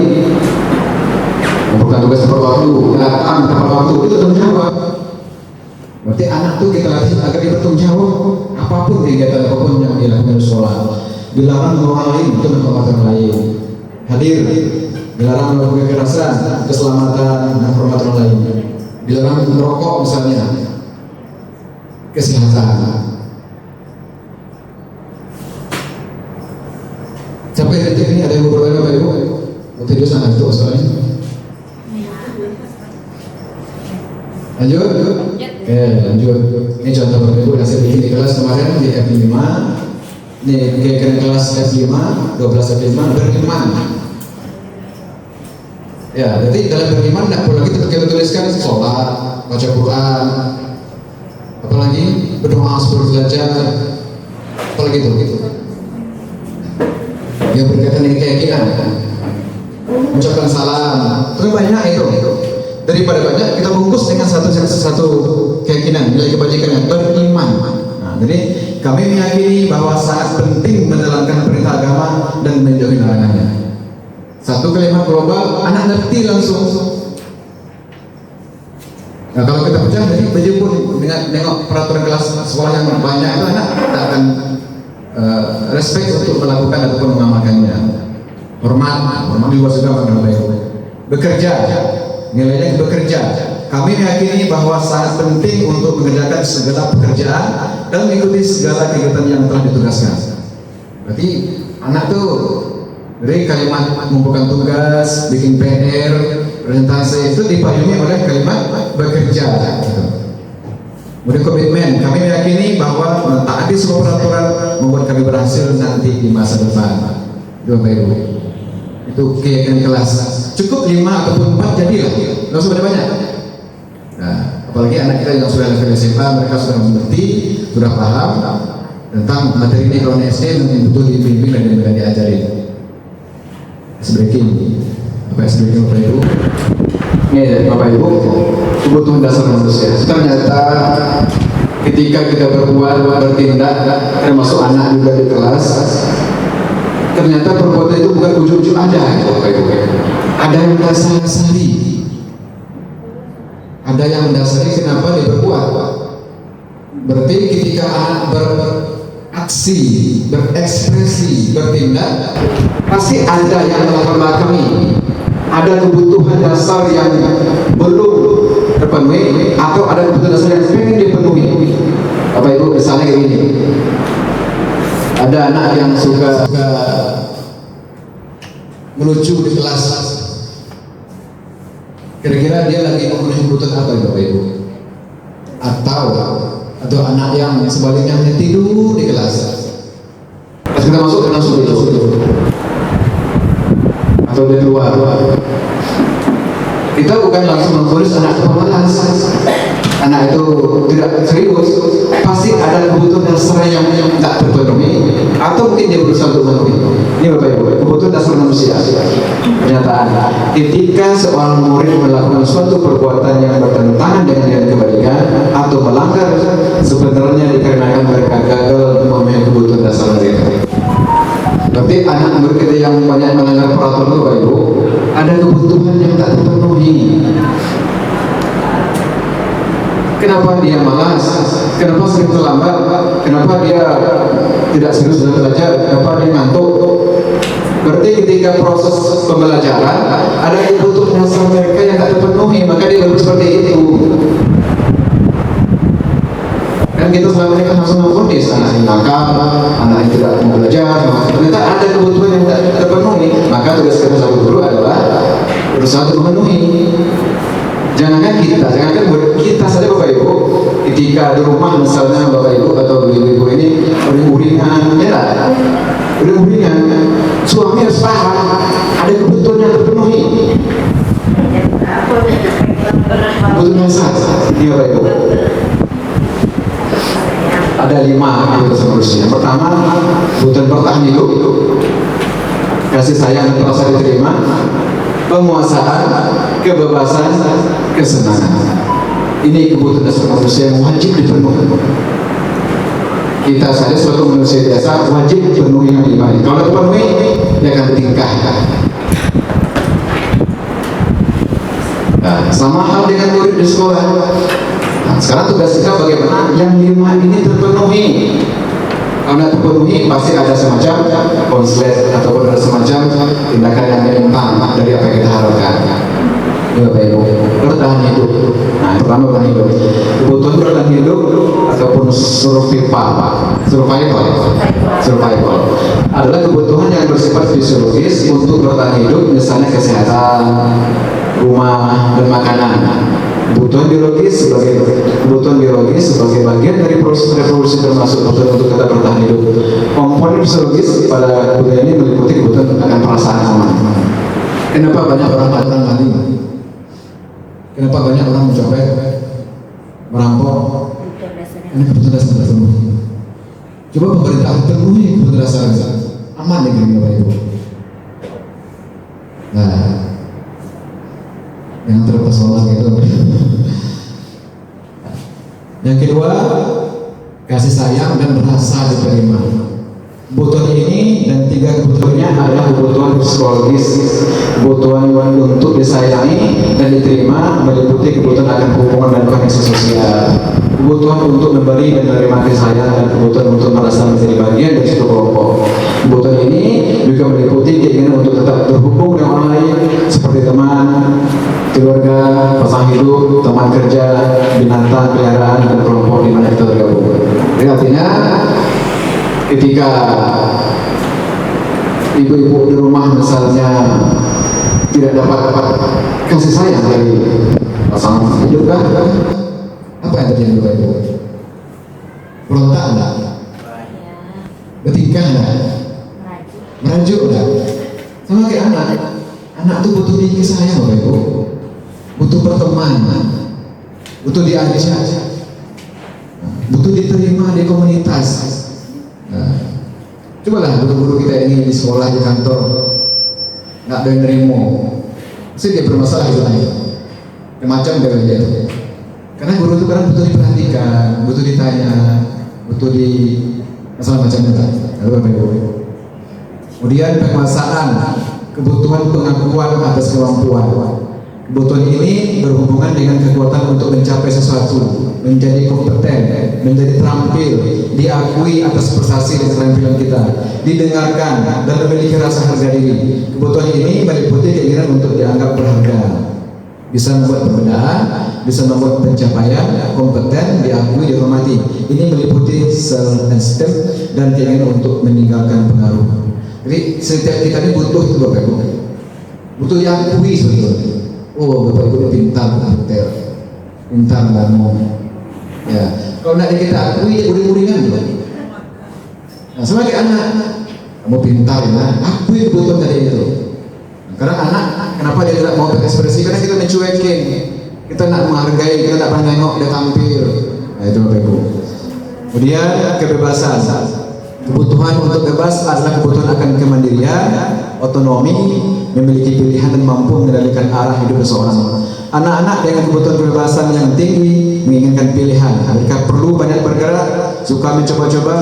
mengumpulkan tugas dapat waktu, datang dapat waktu, itu tanggung jawab. Berarti anak tuh kita latih agar dia bertanggung jawab apapun kegiatan apapun yang dilakukan di sekolah. Dilarang orang lain untuk menghormati orang lain. Hadir, dilarang melakukan kekerasan, keselamatan dan hormat orang lain. Dilarang merokok misalnya, kesehatan. Sampai detik ini ada yang mau bertanya Bapak Ibu? Untuk dia sangat itu soalnya. Lanjut? Oke, lanjut. Ini contoh Bapak Ibu yang saya bikin di kelas kemarin di F5. Ini kegiatan kelas F5, 12 F5 beriman. Ya, jadi dalam beriman tidak perlu lagi kita tuliskan sholat, baca Quran, apalagi berdoa 10 derajat, apalagi itu. Yang berkaitan dengan keyakinan, mengucapkan salam, itu banyak itu. Daripada banyak kita bungkus dengan satu keyakinan, nilai kebajikan yang beriman. Nah, jadi kami meyakini bahwa sangat penting menjalankan perintah agama dan menjauhi larangannya. Satu kalimat global, anak ngerti langsung. Nah, kalau kita pecah, jadi baju pun dengan nengok peraturan kelas sekolah yang banyak itu anak tidak akan respect untuk melakukan ataupun mengamalkannya. Hormat juga sudah baik. Bekerja, nilainya bekerja. Kami meyakini bahwa sangat penting untuk mengerjakan segala pekerjaan dan mengikuti segala kegiatan yang telah ditugaskan. Berarti anak tuh dari kalimat mengumpulkan tugas, bikin PR, presentasi itu dipayungi oleh kalimat bekerja. Kemudian komitmen, kami meyakini bahwa mentaati semua peraturan membuat kami berhasil nanti di masa depan. Bapak Ibu, itu keyakinan kelas. Cukup 5 ataupun 4 jadilah, nggak usah banyak. Nah, apalagi anak kita yang sudah level SMA, mereka sudah mengerti, sudah paham tentang materi ini kalau SD yang betul dibimbing dan diajarin. Breaking, apa breaking Bapak Ibu? Ini Bapak Ibu, kebutuhan dasar manusia. Ternyata ketika kita berbuat, bertindak, termasuk anak juga di kelas, ternyata perbuatan itu bukan ujuk-ujuk ada, Bapak Ibu. Ada yang mendasari. Ada yang mendasari kenapa dia berbuat. Berarti ketika anak beraksi, berekspresi, bertindak, pasti ada yang melakukan kami. Ada kebutuhan dasar yang belum terpenuhi atau ada kebutuhan dasar yang pengen dipenuhi. Bapak Ibu, misalnya kayak gini, ada anak yang suka melucu di kelas. Kira-kira dia lagi memenuhi kebutuhan apa Bapak Ibu? Atau anak yang sebaliknya hanya tidur di kelas. Pas kita masuk langsung itu. Atau dia keluar. Kita bukan langsung memfonis anak itu pemalas. Anak itu tidak serius. Pasti ada kebutuhan dasar yang tidak terpenuhi, atau mungkin dia berusaha untuk memenuhi. Ini Bapak Ibu, kebutuhan dasar manusia. Pernyataan. Ketika seorang murid melakukan suatu perbuatan yang bertentangan dengan kebaikan atau melanggar, sebenarnya dikarenakan mereka gagal memenuhi kebutuhan dasar mereka. Berarti anak murid kita yang banyak melanggar peraturan Bapak Ibu, ada kebutuhan yang tak terpenuhi. Kenapa dia malas? Kenapa sering terlambat? Kenapa dia tidak serius dalam belajar? Kenapa dia ngantuk? Berarti ketika proses pembelajaran ada kebutuhan dasar mereka yang tak terpenuhi, maka dia baru seperti itu. Kan kita selama ini kan langsung memfonis anak yang nakal, anak yang tidak mau belajar. Ternyata ada kebutuhan yang tak terpenuhi, maka tugas kita sebagai guru adalah berusaha untuk memenuhi. Jangankan kita saja Bapak Ibu, ketika di rumah misalnya Bapak Ibu atau ibu-ibu ini uring-uringan, ya tak? Uring-uringan, suami harus paham ada kebutuhan yang terpenuhi. Kebutuhan dasar, ini Bapak Ibu. Ada 5 kebutuhan seterusnya. Yang pertama, kebutuhan bertahan hidup, kasih sayang dan rasa diterima, penguasaan, kebebasan, kesenangan. Ini kebutuhan dasar manusia yang wajib dipenuhi. Kita saja sebagai manusia biasa wajib dipenuhi yang 5 ini. Kalau dipenuhi, dia akan ditingkahkan. Nah, sama hal dengan murid di sekolah. Nah, sekarang tugas kita bagaimana yang 5 ini terpenuhi. Kalau tidak terpenuhi, pasti ada semacam konslet ataupun ada semacam tindakan yang menyimpang dari apa yang kita harapkan. Ya Bapak Ibu, bertahan hidup. Nah, pertama bertahan hidup. Kebutuhan bertahan hidup ataupun survival adalah kebutuhan yang bersifat fisiologis untuk bertahan hidup, misalnya kesehatan, rumah, dan makanan. kebutuhan biologis sebagai bagian dari proses reproduksi termasuk kebutuhan untuk tetap bertahan hidup. Komponen fisiologis pada budaya ini meliputi kebutuhan akan perasaan aman. Kenapa banyak orang melakukan maling? Kenapa banyak orang mencopet, merampok? Bukan dasarnya. Ini kebutuhan dasar terpenuhi. Coba pemerintah penuhi kebutuhan dasar aman negeri Bapak Ibu. Nah, yang terpesona itu. Yang kedua, kasih sayang dan merasa diterima. Kebutuhan ini dan tiga kebutuhannya adalah kebutuhan psikologis, kebutuhan untuk disayangi dan diterima, meliputi kebutuhan akan hubungan dan koneksi sosial, kebutuhan untuk memberi dan menerima kasih sayang, dan kebutuhan untuk merasa menjadi bagian dari suatu kelompok. Kebutuhan ini juga meliputi keinginan untuk tetap terhubung dengan orang lain seperti teman, keluarga, pasangan hidup, teman kerja, binatang, peliharaan, dan kelompok di mana kita tergabung. Jadi artinya ketika ibu-ibu di rumah misalnya tidak dapat kasih sayang dari pasangan hidup kan, apa yang terjadi Bapak Ibu? Berontak enggak? Ya, Bertingkah enggak? Merajuk enggak? Sama kayak anak tuh butuh dikasih sayang Bapak Ibu, butuh berteman, butuh diajak, butuh diterima di komunitas. Nah, cobalah guru-guru kita ini di sekolah, di kantor nggak ada yang nerimo, pasti dia bermasalah itu aja. Macam dia. Karena guru itu kadang butuh diperhatikan, butuh ditanya, butuh di masalah macam itu. Kemudian penguasaan, kebutuhan pengakuan atas kemampuan. Kebutuhan ini berhubungan dengan kekuatan untuk mencapai sesuatu, menjadi kompeten, menjadi terampil, diakui atas prestasi dan keterampilan kita, didengarkan dan memiliki rasa harga diri. Kebutuhan ini meliputi keinginan untuk dianggap berharga, bisa membuat perbedaan, bisa membuat pencapaian, kompeten, diakui, dihormati. Ini meliputi self-esteem dan keinginan untuk meninggalkan pengaruh. Jadi setiap kita ini butuh itu Bapak Ibu, butuh diakui sebetulnya. Oh, Bapak Ibu pintar hotel, pintar bangun. Ya, kalau tidak kita akui, uring-uringan loh. Nah, sebagai anak, kamu pintar ya, akui kebutuhan dari itu. Karena anak, kenapa dia tidak mau berekspresi? Karena kita mencuekin, kita tidak menghargai, kita tidak pernah nengok dia tampil. Nah, itu Bapak Ibu. Kemudian kebebasan. Kebutuhan untuk bebas adalah kebutuhan akan kemandirian, otonomi, memiliki pilihan dan mampu mengendalikan arah hidup seseorang. Anak-anak dengan kebutuhan kebebasan yang tinggi menginginkan pilihan. Mereka perlu banyak bergerak, suka mencoba-coba,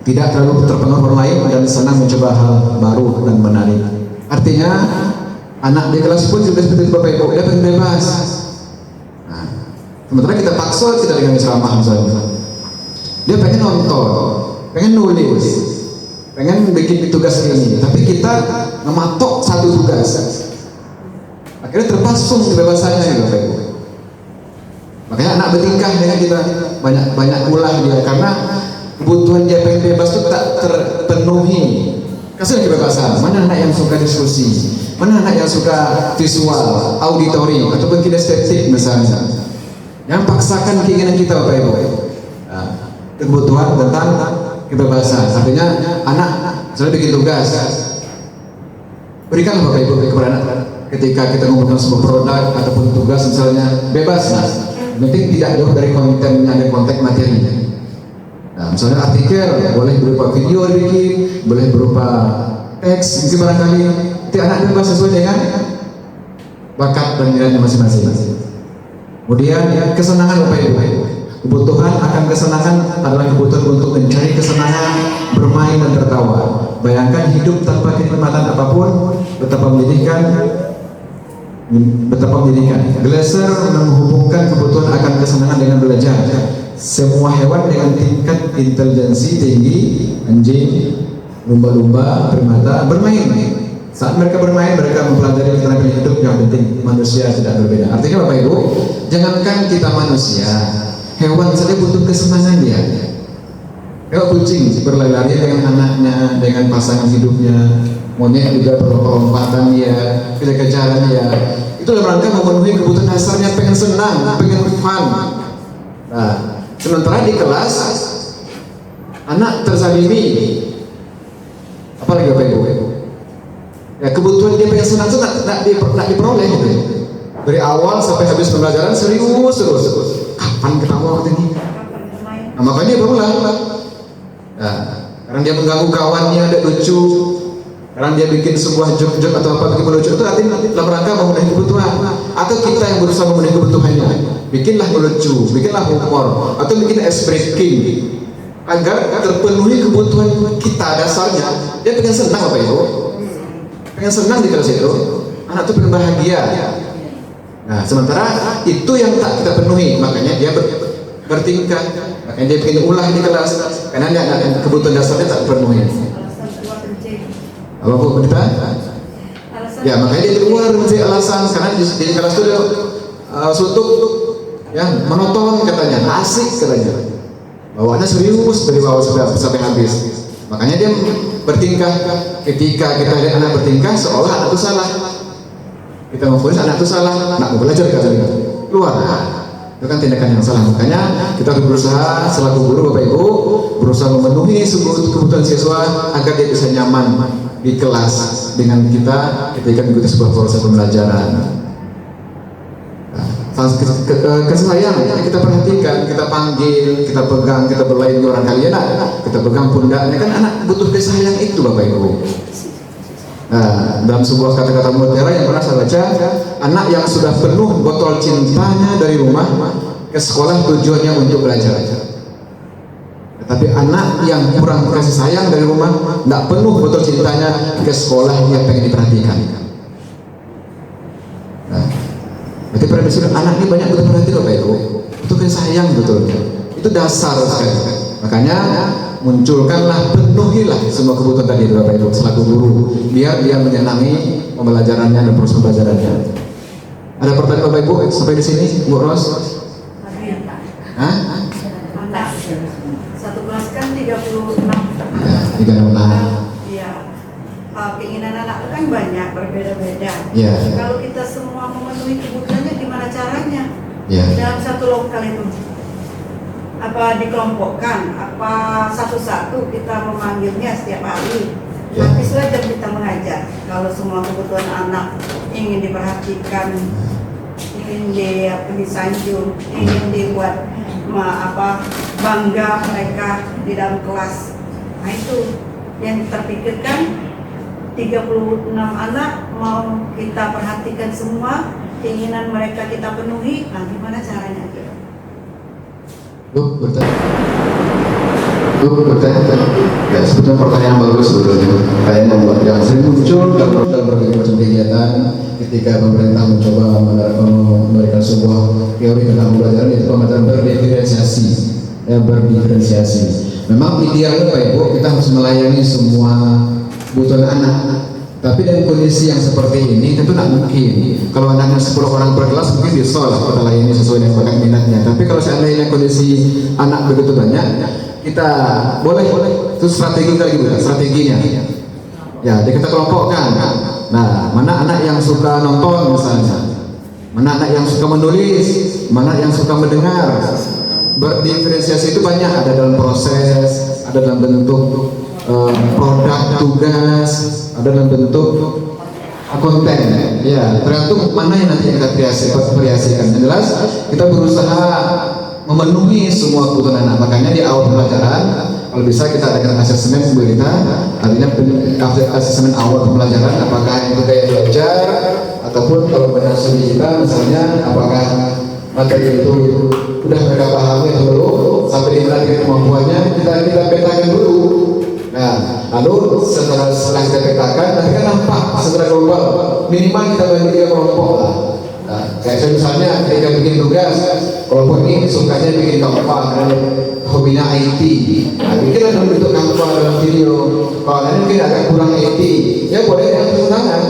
tidak terlalu terpengaruh orang lain, dan senang mencoba hal baru dan menarik. Artinya anak di kelas pun juga seperti Bapak Ibu, dia pengen bebas. Nah, sementara kita paksa tidak dengan ceramah misalnya. Dia pengen nonton, pengen nulis, pengen bikin tugas ini, tapi kita mematok satu tugas. Akhirnya terpasung kebebasannya ya Bapak Ibu. Makanya anak bertingkah dengan kita banyak ulah dia, karena kebutuhan dia pengen bebas itu tak terpenuhi. Kasih kebebasan. Mana anak yang suka diskusi, mana anak yang suka visual, auditori, ataupun kinestetik misalnya. Yang paksakan keinginan kita Bapak Ibu. Nah, kebutuhan tentang kebebasan. Artinya anak selalu bikin tugas, berikan Bapak Ibu kepada anak. Ketika kita mengumpulkan sebuah produk ataupun tugas misalnya, bebas, penting tidak jauh dari kontennya, ada konteks materinya. Nah, misalnya artikel boleh berupa video dibikin, boleh berupa teks, mungkin barangkali itu anak bebas sesuai dengan bakat dan minatnya masing-masing. Kemudian kesenangan Bapak Ibu. Kebutuhan akan kesenangan adalah kebutuhan untuk mencari kesenangan, bermain dan tertawa. Bayangkan hidup tanpa kenikmatan apapun, betapa menyedihkan. Glaser menghubungkan kebutuhan akan kesenangan dengan belajar. Semua hewan dengan tingkat intelijensi tinggi, anjing, lumba-lumba, primata, bermain. Saat mereka bermain, mereka mempelajari keterampilan hidup yang penting. Manusia tidak berbeda. Artinya Bapak Ibu, jangankan kita manusia, hewan saja butuh kesenangan dia. Kayak kucing berlari-lari dengan anaknya, dengan pasangan hidupnya. Monyet juga berlompatan dia, kejar-kejaran dia. Itu dalam rangka memenuhi kebutuhan dasarnya, pengen senang, pengen fun. Nah, sementara di kelas anak terzalimi, apalagi Bapak Ibu? Ya, kebutuhan dia pengen senang itu nggak diperoleh gitu. Dari awal sampai habis pembelajaran serius terus. Kapan ketemu waktu ini? Nah, makanya dia berulang. Nah, karena dia mengganggu kawannya, ada lucu. Karena dia bikin sebuah joke atau apa bikin melucu, itu artinya dalam rangka memenuhi kebutuhan. Atau kita yang berusaha memenuhi kebutuhannya, bikinlah melucu, bikinlah humor, atau bikin ice breaking agar terpenuhi kebutuhan kita dasarnya. Dia pengen senang Bapak Ibu, pengen senang di kelas itu, anak itu pengen bahagia. Nah, sementara itu yang tak kita penuhi, makanya dia bertingkah, makanya dia bikin ulah di kelas, karena dia kebutuhan dasarnya tak terpenuhi. Apa Bu Pendeta? Ya, makanya dia keluar mencari alasan, karena di kelas itu dia suntuk, ya monoton katanya, asik katanya, bawaannya serius dari bawah sampai habis. Makanya dia bertingkah. Ketika kita lihat anak bertingkah seolah anak itu salah, kita memfonis anak itu salah, nak belajar katanya, keluar. Itu kan tindakan yang salah. Makanya kita harus berusaha selaku guru Bapak Ibu, berusaha memenuhi kebutuhan siswa agar dia bisa nyaman di kelas dengan kita ketika mengikuti sebuah proses pembelajaran. Kasih sayang kita perhatikan, kita panggil, kita pegang, kita berlainan orang kalian, kita pegang pundaknya, kan anak butuh kasih sayang itu Bapak Ibu. Nah, dalam sebuah kata-kata mutiara yang pernah saya baca, anak yang sudah penuh botol cintanya dari rumah ke sekolah tujuannya untuk belajar. Tapi anak yang kurang kasih sayang dari rumah, tidak penuh botol cintanya ke sekolah, yang pengen diperhatikan. Nah, berarti pada dasarnya anak ini banyak butuh perhatian Bapak Ibu, butuh kasih sayang betul. Itu dasar sekali. Makanya munculkanlah, penuhilah semua kebutuhan tadi Bapak Ibu selaku guru, biar dia menyenangi pembelajarannya dan proses pembelajarannya. Ada pertanyaan Bapak Ibu sampai di sini, Bu Ros? Hah? Satu kelas kan 36. Ya, 36. Iya. Keinginan anak itu kan banyak, berbeda-beda. Iya. Kalau kita semua memenuhi kebutuhannya, gimana caranya? Iya. Dalam satu lokal itu, apa dikelompokkan, apa satu-satu kita memanggilnya setiap hari. Ya. Habislah jam kita mengajar. Kalau semua kebutuhan anak ingin diperhatikan, ingin disanjung, ingin dibuat bangga mereka di dalam kelas. Nah itu yang terpikirkan, 36 anak mau kita perhatikan semua, keinginan mereka kita penuhi. Nah gimana caranya? Bu, bertanya. Ya, sebetulnya pertanyaan bagus sebetulnya. Kayaknya membuat yang sering muncul dalam berbagai macam kegiatan ketika pemerintah mencoba memberikan sebuah teori tentang pembelajaran, yaitu pembelajaran berdiferensiasi. Berdiferensiasi. Memang idealnya Pak Ibu, kita harus melayani semua kebutuhan anak. Tapi dengan kondisi yang seperti ini tentu tidak mungkin. Kalau anaknya 10 orang per kelas mungkin bisa lah kita layani sesuai dengan bakat minatnya. Tapi kalau seandainya kondisi anak begitu banyak, kita boleh itu strategi lagi bukan strateginya. Ya, jadi kita kelompokkan. Nah, mana anak yang suka nonton misalnya, mana anak yang suka menulis, mana yang suka mendengar. Berdiferensiasi itu banyak, ada dalam proses, ada dalam bentuk produk tugas, ada dalam bentuk konten. Ya, tergantung mana yang nanti kita kreasikan. Yang jelas kita berusaha memenuhi semua kebutuhan anak. Makanya di awal pembelajaran, kalau bisa kita adakan asesmen kita, artinya asesmen awal pembelajaran, apakah itu kayak belajar ataupun kalau benar studi kita misalnya apakah materi itu sudah mereka pahami atau belum, sampai di mana kemampuannya kita petakan dulu. Nah, lalu setelah kita petakan, nanti kan nampak secara global minimal kita bagi 3 kelompok lah. Nah, kayak saya misalnya ketika bikin tugas, kelompok ini sukanya bikin kampak karena hobinya IT. Nah, bikinlah dalam bentuk kampak dalam video. Kalau lain mungkin agak kurang IT, ya boleh dengan tunangan,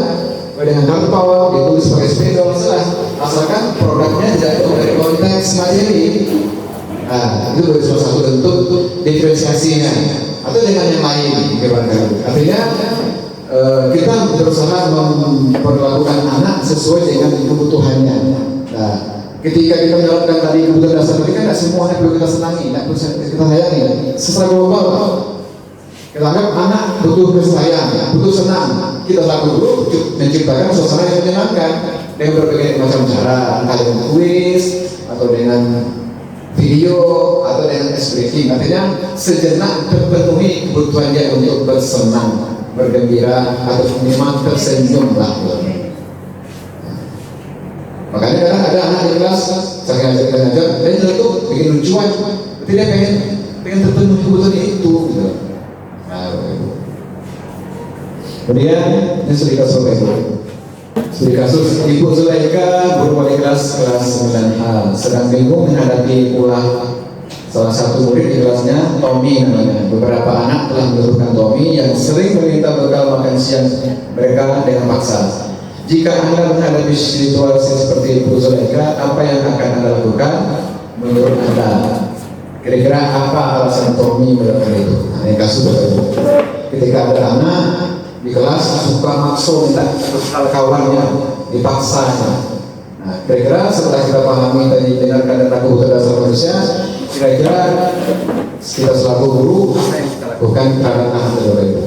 boleh dengan kampak, ditulis pakai spidol, masalah. Asalkan produknya jatuh dari konteks materi. Nah, itu dari salah satu bentuk diferensiasinya. Atau dengan yang lain, artinya kita berusaha memperlakukan anak sesuai dengan kebutuhannya. Nah, ketika kita menerapkan tadi kebutuhan dasar tadi kan tidak semua anak perlu kita senangi, tidak perlu kita sayangi. Secara global, kita anggap anak butuh kasih sayang, butuh senang. Kita lakukan dulu menciptakan suasana yang menyenangkan dengan berbagai macam cara, entah dengan kuis atau dengan video atau dengan expressing. Artinya sejenak terpenuhi kebutuhan dia untuk bersenang, bergembira atau minimal tersenyum lah. Makanya kadang ada anak di kelas saya ngajar dia nyeletuk bikin lucuan, tapi dia pengen terpenuhi kebutuhan itu gitu. Nah, kemudian ini studi kasus studi kasus Ibu Zulaika guru wali kelas 9A sedang bingung menghadapi ulah salah satu murid di kelasnya, Tommy namanya. Beberapa anak telah menuduhkan Tommy yang sering meminta bekal makan siang mereka dengan paksa. Jika Anda menghadapi situasi seperti Ibu Zulaika, apa yang akan Anda lakukan menurut Anda? Kira-kira apa alasan Tommy melakukan itu? Nah, ini kasus betul. Ketika ada anak di kelas suka maksa minta kawannya, dipaksa. Nah, kira-kira setelah kita pahami tadi dengarkan tentang kebutuhan dasar manusia, kira-kira kita selaku guru apa yang kita lakukan terhadap anak itu?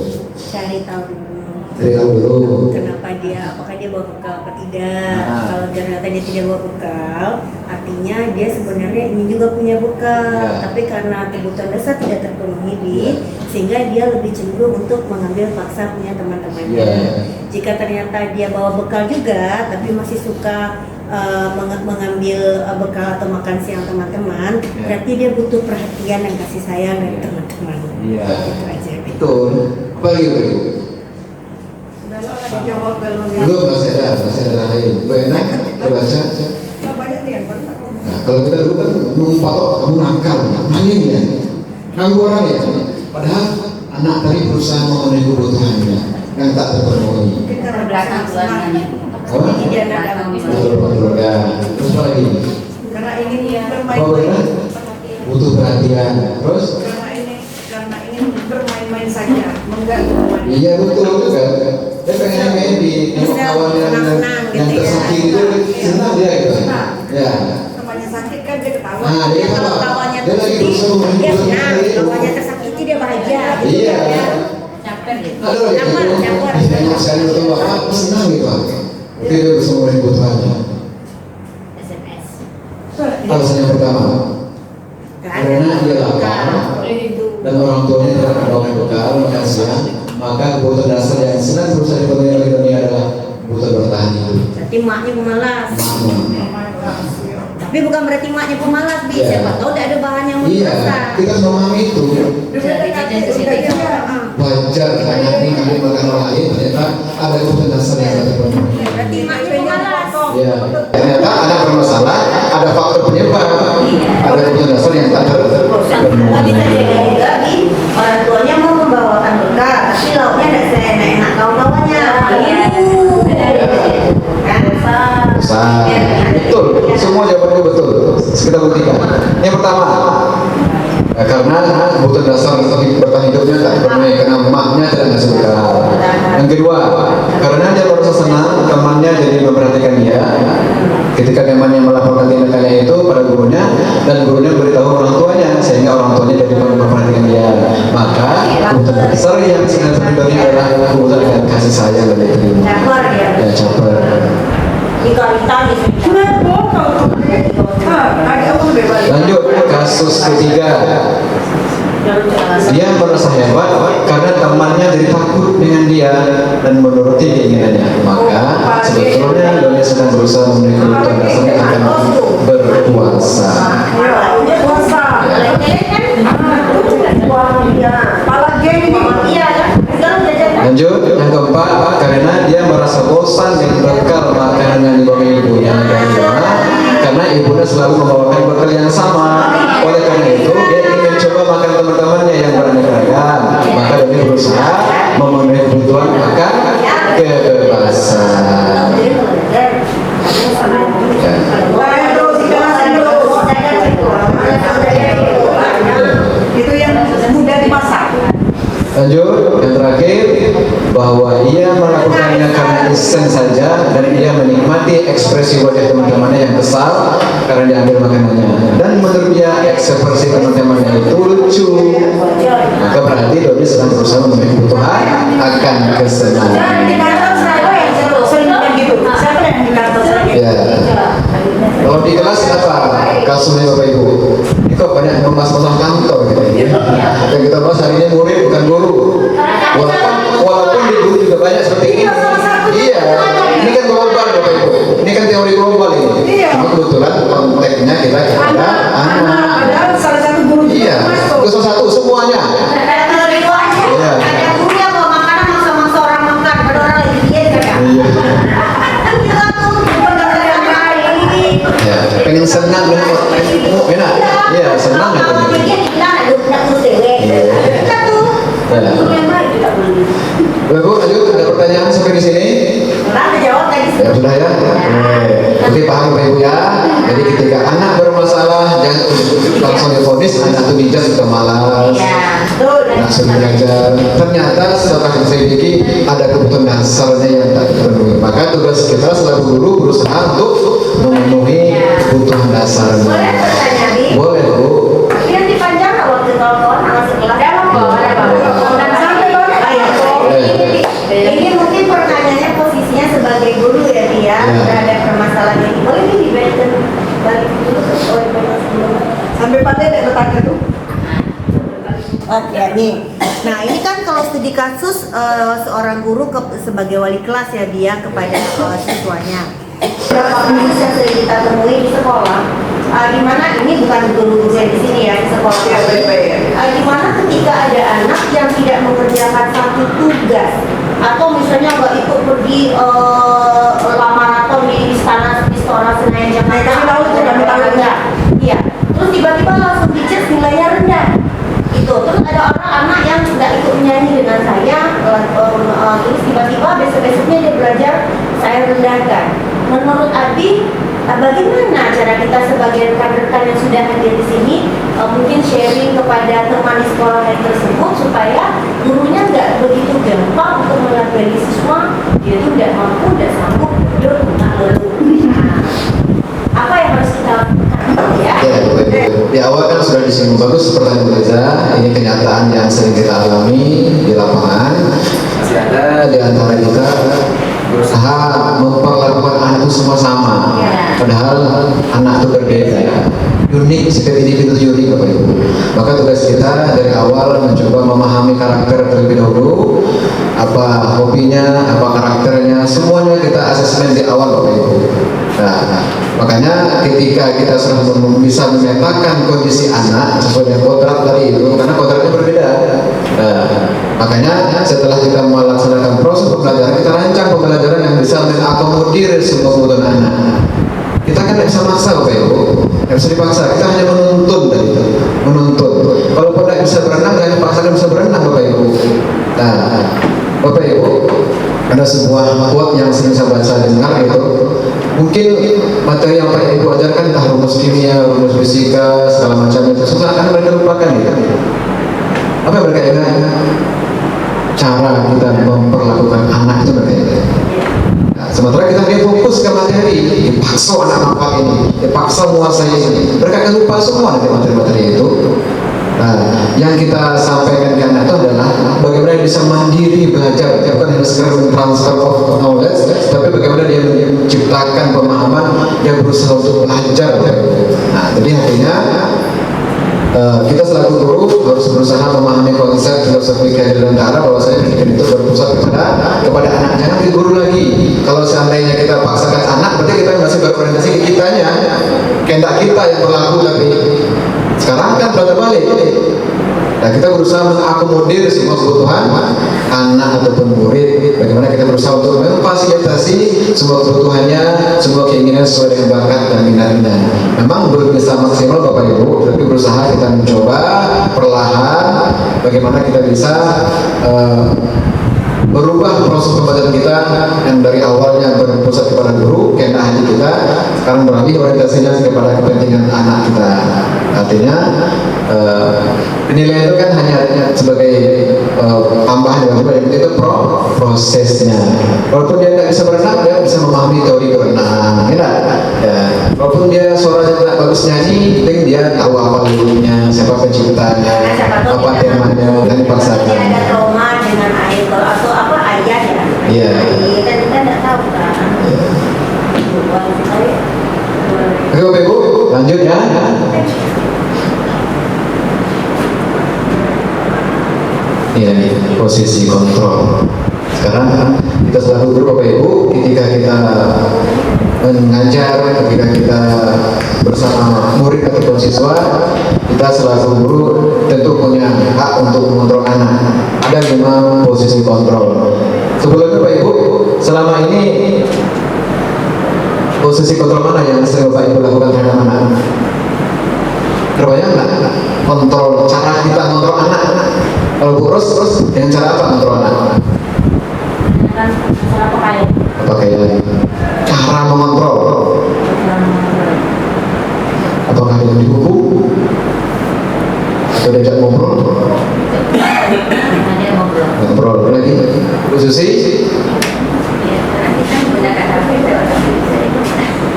Cari tahu dulu. Cari tahu dulu. Kenapa dia, apakah dia bawa bekal apa tidak? Kalau ternyata dia tidak bawa bekal, artinya dia sebenarnya ini juga punya bekal, tapi karena kebutuhan dasar tidak terpenuhi, sehingga dia lebih cenderung untuk mengambil paksa punya teman-temannya. Jika ternyata dia bawa bekal juga, tapi masih suka mengambil bekal atau makan siang teman-teman, berarti dia butuh perhatian dan kasih sayang dari teman-teman. Itu aja. Betul. Apa lagi Ibu? Dijawab kalau Belum, masih ada lain. Bu enak, baca. banyak yang pernah. Nah, kalau kita dulu kan mempatok kamu nakal, maling ya, ganggu orang ya. Padahal anak tadi berusaha memenuhi kebutuhannya yang tak terpenuhi. Kita Belakang senang. Apa? Dia nak Keluarga. Terus apa lagi? karena ingin bermain. Oh, benar. Butuh perhatian. Terus? Karena ingin bermain-main saja, mengganggu. Iya betul juga. Dia pengen main di tengok kawan yang tersakit itu senang dia gitu. Ya. Namanya sakit kan dia ketawa. Nah, dia Kalau apa? kawannya Dia lagi tersedih, berusaha dia memenuhi senang. kebutuhan itu. Kawannya tersakiti, dia bahagia. Gitu Iya. kan. Caper gitu. Ada lagi Caper. banyak sekali betul apa senang gitu. Tapi dia berusaha memenuhi kebutuhannya. SMS. Alasan yang pertama, karena dia lapar dan orang tuanya tidak mendorong bekal makan siang, maka kebutuhan dasar yang senang berusaha dipenuhi oleh dunia adalah kebutuhan bertahan hidup. Berarti maknya pemalas. Mama. Tapi bukan berarti maknya pemalas, Bi. Iya. Siapa tahu tidak ada bahan yang Iya, masak. kita harus memahami itu. Iya. Wajar anak ini ambil makan orang lain, ternyata ada kebutuhan dasar yang tidak terpenuhi. Berarti maknya pemalas. Ya, ternyata ada bermasalah, ada faktor penyebab, ada kebutuhan dasar yang tak terpenuhi. Tapi tadi lagi orang tuanya mau membawakan bekal, tapi lauknya tidak seenak-enak kawan-kawannya. Kan? Besar. Betul, semua jawabannya betul. Kita buktikan. Yang pertama, karena kebutuhan dasar bertahan hidupnya tak terpenuhi karena emaknya tidak ngasih bekal. Yang kedua, karena dia merasa senang temannya jadi memperhatikan dia. Ketika temannya melaporkan tindakannya itu pada gurunya dan gurunya beritahu orang tuanya, sehingga orang tuanya jadi memperhatikan dia. Maka kebutuhan dasar yang sebenarnya adalah kebutuhan dengan kasih sayang dan diterima. Caper dia. Ya, caper. Jika ditanya, Lanjut kasus ketiga. Dia merasa hebat karena temannya jadi takut dengan dia dan menuruti keinginannya. Maka sebetulnya dia sedang berusaha memenuhi kebutuhan dasarnya akan berpuasa. Lanjut yang keempat, karena dia merasa bosan dengan bekal makanan yang dibawa ibunya dan rumah, karena ibunya selalu membawakan bekal yang sama. Oleh karena itu dia ingin mencoba makan teman-temannya yang beraneka ragam. Maka dia berusaha memenuhi kebutuhan akan kebebasan. Itu yang mudah dimasak. Lanjut yang terakhir, bahwa ia melakukannya karena iseng saja dan ia menikmati ekspresi wajah teman-temannya yang kesal karena diambil makanannya, dan menurut dia ekspresi teman-temannya itu lucu, maka berarti Dodi sedang berusaha memenuhi kebutuhan akan kesenangan. Ya. Kalau di kelas apa kasusnya Bapak Ibu? Itu banyak membahas kantor gitu ya. Yang kita bahas hari ini murid bukan guru. Walaupun di guru juga banyak seperti ini. Iya, ini kan global Bapak Ibu. Ini kan teori global ini. Cuma kebetulan konteksnya kita kepada anak. Padahal salah satu guru juga Iya, masuk. itu salah satu semuanya. Iya. Ada guru yang bawa makanan maksa-maksa orang makan, padahal orang lagi diet kan? Iya. Kan kita tuh benar-benar yang lain. Ya, pengen senang dengan enak. Iya, senang gitu. Kalau dia kita nggak urus dewe. Kita tuh Ya. guru yang baik kita beli. Bapak lanjut, ada pertanyaan sampai di sini? Orang ada jawab tadi. Ya sudah ya. Oke, paham Bapak Ibu ya. Jadi ketika anak bermasalah jangan langsung divonis anak itu bijak sudah malas. Ya, betul. Langsung belajar. Ternyata setelah diselidiki ada kebutuhan dasarnya yang tak terpenuhi. Maka tugas kita selaku guru berusaha untuk memenuhi kebutuhan dasarnya. Boleh bertanya, Bi? Boleh Bu. Tapi nanti panjang nggak waktu telepon anak sekelas? Ada apa? Dan sampai ini mungkin pertanyaannya posisinya sebagai guru ya dia Ya. terhadap permasalahan ini. Boleh nih diberikan balik dulu ke sebelum. Sampai pada ada bertanya tuh. Oh ya nih. Nah ini kan kalau studi kasus seorang guru sebagai wali kelas ya dia kepada siswanya. Beberapa kasus yang sering kita temui di sekolah, di mana ini bukan guru-guru yang di sini ya di sekolah. Ya, baik-baik. Di mana ketika ada anak yang tidak mengerjakan satu tugas atau misalnya nggak ikut pergi maraton di istana Senayan Jakarta. Kami tahu itu, kami tahu itu. Iya. Terus tiba-tiba langsung dicek nilainya rendah. Itu terus ada orang anak yang nggak ikut menyanyi dengan saya terus tiba-tiba besok-besoknya dia belajar saya rendahkan. Menurut Abi bagaimana cara kita sebagai rekan-rekan yang sudah hadir di sini mungkin sharing kepada teman di sekolah lain tersebut supaya gurunya nggak begitu gampang untuk melabeli siswa dia itu tidak mampu, tidak sanggup, dia nggak lelu. Apa yang harus kita lakukan ya? Ya, di awal kan sudah disinggung bagus pertanyaan Reza. Ini kenyataan yang sering kita alami di lapangan. Masih ada di antara kita berusaha memperlakukan anak itu semua sama. Padahal anak itu berbeda, unik, setiap individu itu unik Bapak Ibu. Maka tugas kita dari awal mencoba memahami karakter terlebih dahulu, apa hobinya, apa karakternya, semuanya kita asesmen di awal Bapak Ibu. Nah, makanya ketika kita sudah bisa memetakan kondisi anak sesuai dengan kodrat tadi itu, karena kodratnya berbeda. Nah, makanya setelah kita melaksanakan proses pembelajaran, kita rancang pembelajaran yang bisa mengakomodir semua kebutuhan anak. Kita kan tidak bisa maksa Bapak Ibu, tidak bisa dipaksa. Kita hanya menuntun tadi itu, menuntun. Kalau tidak bisa berenang, jangan paksakan bisa berenang Bapak Ibu. Nah, Bapak Ibu, ada sebuah quote yang sering saya baca dengar itu. Mungkin materi yang Pak Ibu ajarkan entah rumus kimia, rumus fisika, segala macam itu susah kan mereka lupakan gitu. Apa yang mereka ingat? Cara kita memperlakukan anak itu mereka ingat. Nah, sementara kita dia fokus ke materi, dipaksa anak hafal ini, dipaksa menguasai ini. Mereka akan lupa semua nanti materi-materi itu. Nah, yang kita sampaikan ke anak itu adalah bagaimana dia bisa mandiri belajar, bukan hanya sekedar transfer of knowledge, tapi bagaimana dia menciptakan pemahaman, dia berusaha untuk belajar. Nah, jadi artinya kita selaku guru harus berusaha memahami konsep filosofi keadilan darah bahwa saya pendidikan itu berpusat kepada anak, jangan ke guru lagi. Kalau seandainya kita paksakan anak, berarti kita masih berorientasi ke kitanya, kehendak kita yang berlaku. Tapi sekarang kan sudah terbalik. Nah, kita berusaha mengakomodir semua kebutuhan anak ataupun murid. Bagaimana kita berusaha untuk memfasilitasi semua kebutuhannya, semua keinginan sesuai dengan bakat dan minatnya. Memang belum bisa maksimal Bapak Ibu, tapi berusaha kita mencoba perlahan bagaimana kita bisa berubah proses pembelajaran kita yang dari awalnya berpusat kepada guru, kehendak hati kita, sekarang beralih orientasinya kepada kepentingan anak kita. Artinya penilaian itu kan hanya sebagai tambahan dari itu prosesnya. Walaupun dia nggak bisa berenang, dia bisa memahami teori berenang, ya. Walaupun dia suaranya tidak bagus nyanyi, penting dia tahu apa liriknya, siapa penciptanya, apa temanya, dan dipaksakan. Ada trauma dengan air atau apa ayat ya? Iya. Kan kita nggak tahu kan. Oke Bapak Ibu, lanjut ya. Iya, posisi kontrol. Sekarang kita selalu guru Bapak Ibu, ketika kita mengajar, ketika kita bersama murid ataupun siswa, kita selaku guru tentu punya hak untuk mengontrol anak. Ada 5 posisi kontrol. Sebelumnya Bapak Ibu, selama ini posisi kontrol mana yang sering Bapak Ibu lakukan terhadap anak? Terbayang nggak? Kontrol, cara kita kontrol anak. Kalau terus dengan cara apa kontrol anak? Pakaian. Cara mengontrol. Apakah yang dihukum? Atau diajak ngobrol? Ngobrol lagi. Bu Susi?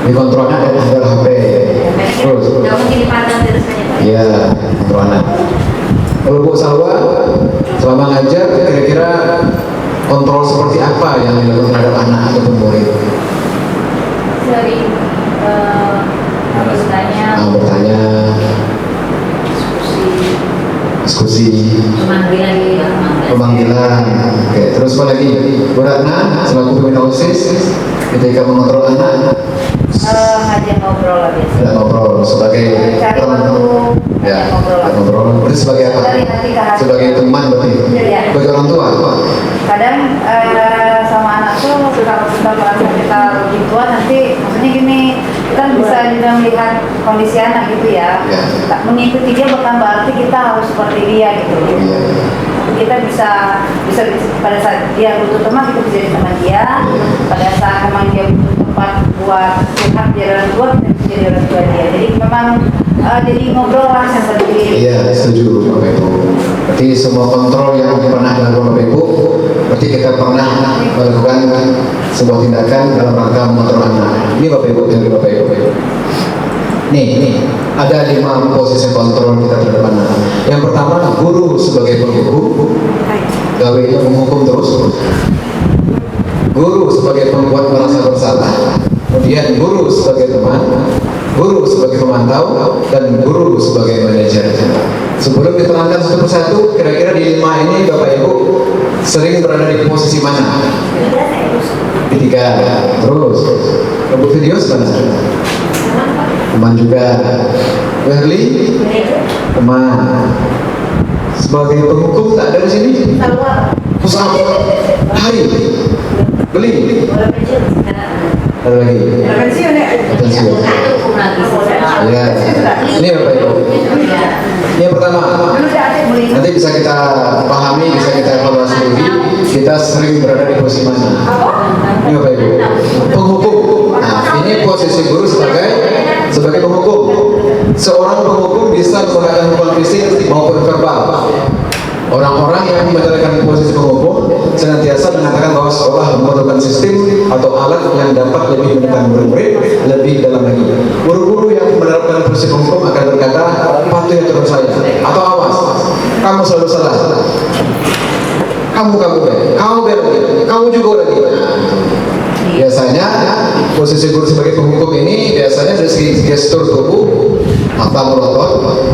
Dikontrol anak adalah HP. Terus. Iya, kontrol anak. Kalau Bu Salwa, selama ngajar, kira-kira kontrol seperti apa yang dilakukan terhadap anak ataupun murid? Sering bertanya, diskusi, pemanggilan. Oke, terus apa lagi? Bu Ratna, selaku pembina OSIS, ketika mengontrol anak, ngajak ngobrol lah biasa. tidak ngobrol sebagai Cari waktu ya, ngobrol. ngobrol. Berarti sebagai apa? Dari hati ke hati. Sebagai teman berarti. Iya. Sebagai orang tua. Kadang sama anak tuh suka merasa kita lebih tua, nanti maksudnya gini, kita bisa juga melihat kondisi anak gitu ya. Ya. Tak mengikuti dia bukan berarti kita harus seperti dia gitu. Iya. Kita bisa pada saat dia butuh teman, kita bisa jadi teman dia. Pada saat memang dia butuh tempat buat curhat jadi orang tua, kita bisa jadi orang tua dia. Jadi memang jadi ngobrol lah seperti ini. Iya, setuju Bapak Ibu. Berarti semua kontrol yang pernah dilakukan Bapak Ibu, berarti kita pernah melakukan sebuah tindakan dalam rangka mengontrol anak. Ini Bapak Ibu, teori Bapak Ibu. Nih, ada 5 posisi kontrol kita terhadap anak. Yang pertama, guru sebagai penghukum, gawainya menghukum terus. Guru sebagai pembuat merasa bersalah, kemudian guru sebagai teman, guru sebagai pemantau, dan guru sebagai manajer. Sebelum diterangkan satu persatu, kira-kira di 5 ini Bapak Ibu sering berada di posisi mana? Ketiga. Terus, rambut video sebenarnya. Teman juga. Berli, teman. Sebagai penghukum tak ada di sini. Pusat. Hai. Beli. Ada lagi. Pensiun. Ya. Ini apa itu? Ini yang pertama. Nanti bisa kita pahami, bisa kita evaluasi lagi. Kita sering berada di posisi mana? Ini apa itu? Penghukum. Nah, ini posisi guru sebagai penghukum. Seorang penghukum bisa menggunakan hukuman fisik maupun verbal. Orang-orang yang menjalankan posisi penghukum senantiasa mengatakan bahwa sekolah memerlukan sistem atau alat yang dapat lebih menekan murid-murid lebih dalam lagi. Guru-guru yang menerapkan posisi penghukum akan berkata, patuhi aturan saya, atau awas, kamu selalu salah. Kamu belok, kamu juga lagi. Biasanya posisi guru sebagai penghukum ini biasanya dari segi gestur tubuh, mata melotot,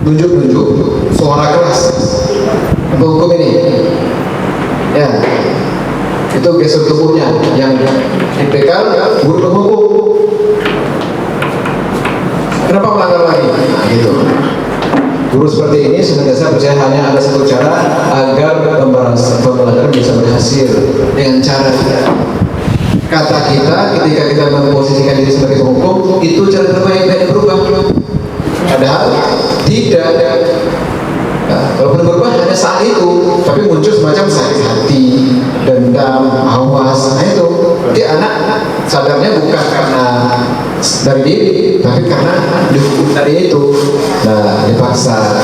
nunjuk-nunjuk, suara keras. Penghukum ini, ya, itu gestur tubuhnya yang tipikal guru penghukum. Kenapa melanggar lagi? Nah, gitu. Guru seperti ini senantiasa percaya hanya ada satu cara agar pembelajaran bisa berhasil, dengan cara kata kita ketika kita memposisikan diri sebagai penghukum itu cara terbaik dan berubah. Padahal tidak. Nah, kalau berubah hanya saat itu, tapi muncul semacam sakit hati, dendam, awas. Nah itu, jadi anak sadarnya bukan karena dari diri, tapi karena dihukum tadi itu. Nah, dipaksa.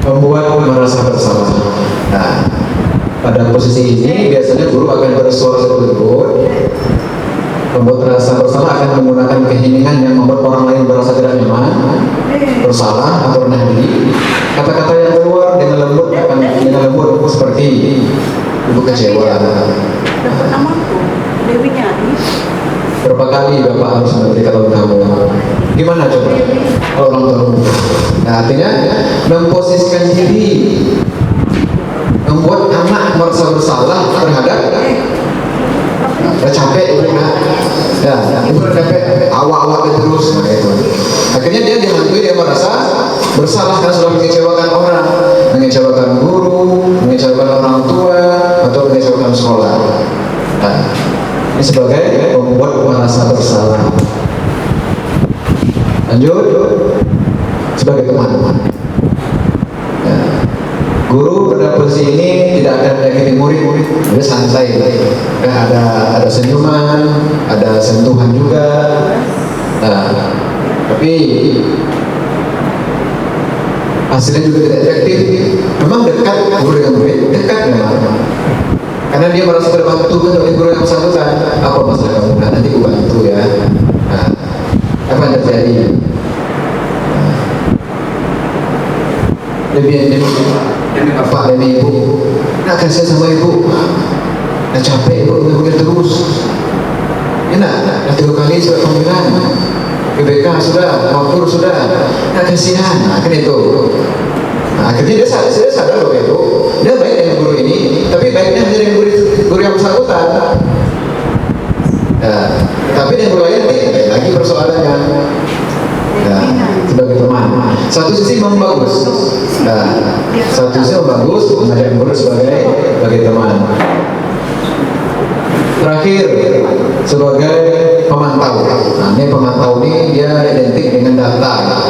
membuat merasa bersalah. Nah, pada posisi ini biasanya guru akan bersuara lembut, membuat merasa bersalah, akan menggunakan keheningan yang membuat orang lain merasa tidak nyaman, bersalah atau rendah diri. Kata-kata yang keluar dengan lembut seperti ibu kecewa. Dapat namaku, Dewi Nyari. Berapa kali Bapak harus memberitahu kamu? Gimana coba kalau orang tahu? Nah, artinya memposisikan diri, membuat anak merasa bersalah terhadap capek ibu ibu capek awak-awak terus, nah itu. Akhirnya dia dihantui, dia merasa bersalah karena sudah mengecewakan orang, mengecewakan guru, mengecewakan orang tua, atau mengecewakan sekolah. Nah, ini sebagai membuat merasa bersalah. Lanjut, sebagai teman-teman. Ya. Guru pada posisi ini tidak akan menyakiti murid, dia santai. Ya, ada senyuman, ada sentuhan juga. Nah, tapi hasilnya juga tidak efektif. Memang dekat guru dengan murid, dekat memang. Karena dia merasa terbantu oleh guru yang bersangkutan. Apa masalah kamu? Nah, nanti aku bantu ya. Nah, apa yang terjadi? Demi bapak, demi ibu. Nah, kasih sama ibu. Nah, capek ibu begitu terus. Ya, nah 3 kali sudah panggilan. BBK sudah, Mapur sudah. Nah, kasihan. Nah, kan itu. Nah, akhirnya dia sadar loh itu. Dia baik dengan guru ini, tapi baiknya hanya dengan guru yang bersangkutan. Nah, tapi dengan guru lain lagi persoalannya. Nah, sebagai teman, satu sisi memang bagus. Nah, satu sisi bagus mengajak guru sebagai teman. Terakhir, sebagai pemantau. Nah, ini pemantau ini dia identik dengan data.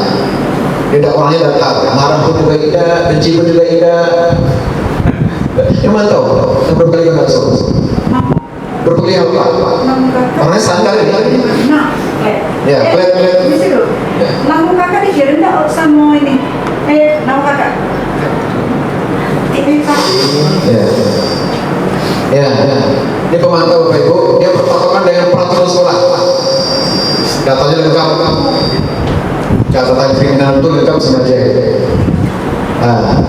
Dia orangnya datar, marah pun juga tidak, benci pun juga tidak. Yang mantau, yang berkali langsung. Berkali apa? Orangnya santai ini. Ya, pelet. Nama kakak dikira enggak sama ini. Nama kakak. Ya. Ini pemantau Bapak Ibu, dia berpatokan dengan peraturan sekolah. Datanya lengkap. Catatan kriminal itu lengkap sama dia. Nah,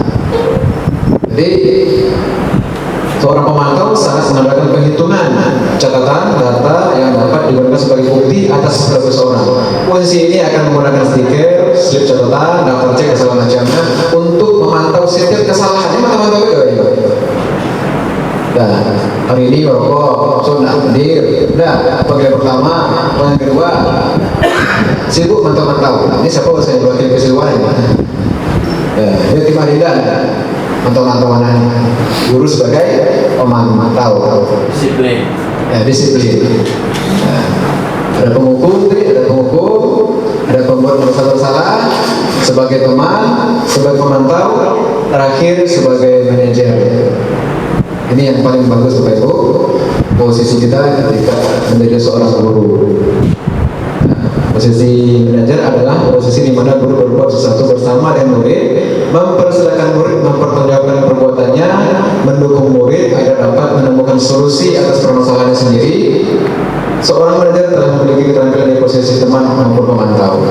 jadi seorang pemantau sangat mengadakan perhitungan catatan data yang dapat digunakan sebagai bukti atas perilaku seseorang. Posisi ini akan menggunakan stiker, slip catatan, daftar cek dan segala macamnya untuk memantau setiap kesalahan. Ini mantau itu. Nah, hari ini merokok, sunnah hadir. Nah, panggilan pertama, panggilan kedua, sibuk mantau-mantau. Nah, ini siapa saya berarti keseluruhan ini? Ya, ini tim Adilan, mantau-mantau anaknya. Guru sebagai pemantau. Disiplin. Ya, disiplin. Nah, ada pengukur, ada pembuat merasa bersalah, sebagai teman, sebagai pemantau, terakhir sebagai manajer. Ini yang paling bagus Bapak Ibu, posisi kita ketika menjadi seorang guru. Nah, posisi manajer adalah posisi di mana guru berbuat sesuatu bersama dengan murid, mempersilahkan murid mempertanggungjawabkan perbuatannya, mendukung murid agar dapat menemukan solusi atas permasalahannya sendiri. Seorang manajer telah memiliki keterampilan di posisi teman maupun pemantau.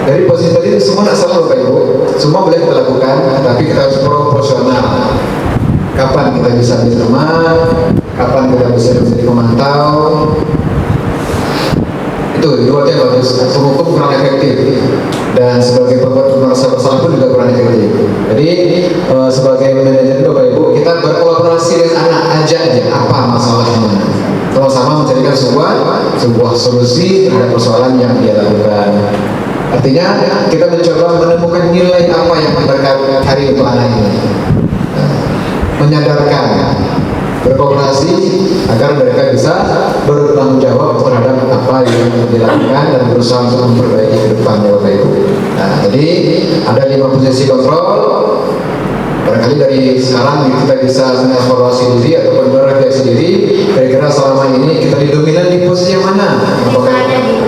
Dari posisi tadi semua tidak salah Bapak Ibu, semua boleh kita lakukan, tapi kita harus proporsional. Kapan kita bisa menjadi teman, kapan kita bisa menjadi pemantau. Itu dua yang bagus. Penghukum kurang efektif dan sebagai pembuat merasa bersalah pun juga kurang efektif. Jadi sebagai manajer Bapak Ibu, kita berkolaborasi dengan anak, ajak aja apa masalahnya, sama-sama mencarikan sebuah solusi terhadap persoalan yang dia lakukan. Artinya kita mencoba menemukan nilai apa yang berkarir untuk anak ini. Menyadarkan, berkooperasi agar mereka bisa bertanggung jawab terhadap apa yang dilakukan dan berusaha untuk memperbaiki ke depannya Bapak Ibu. Nah, jadi ada 5 posisi kontrol. Barangkali dari sekarang kita bisa mengevaluasi diri ataupun merefleksi diri. Kira-kira selama ini kita didominan di posisi yang mana?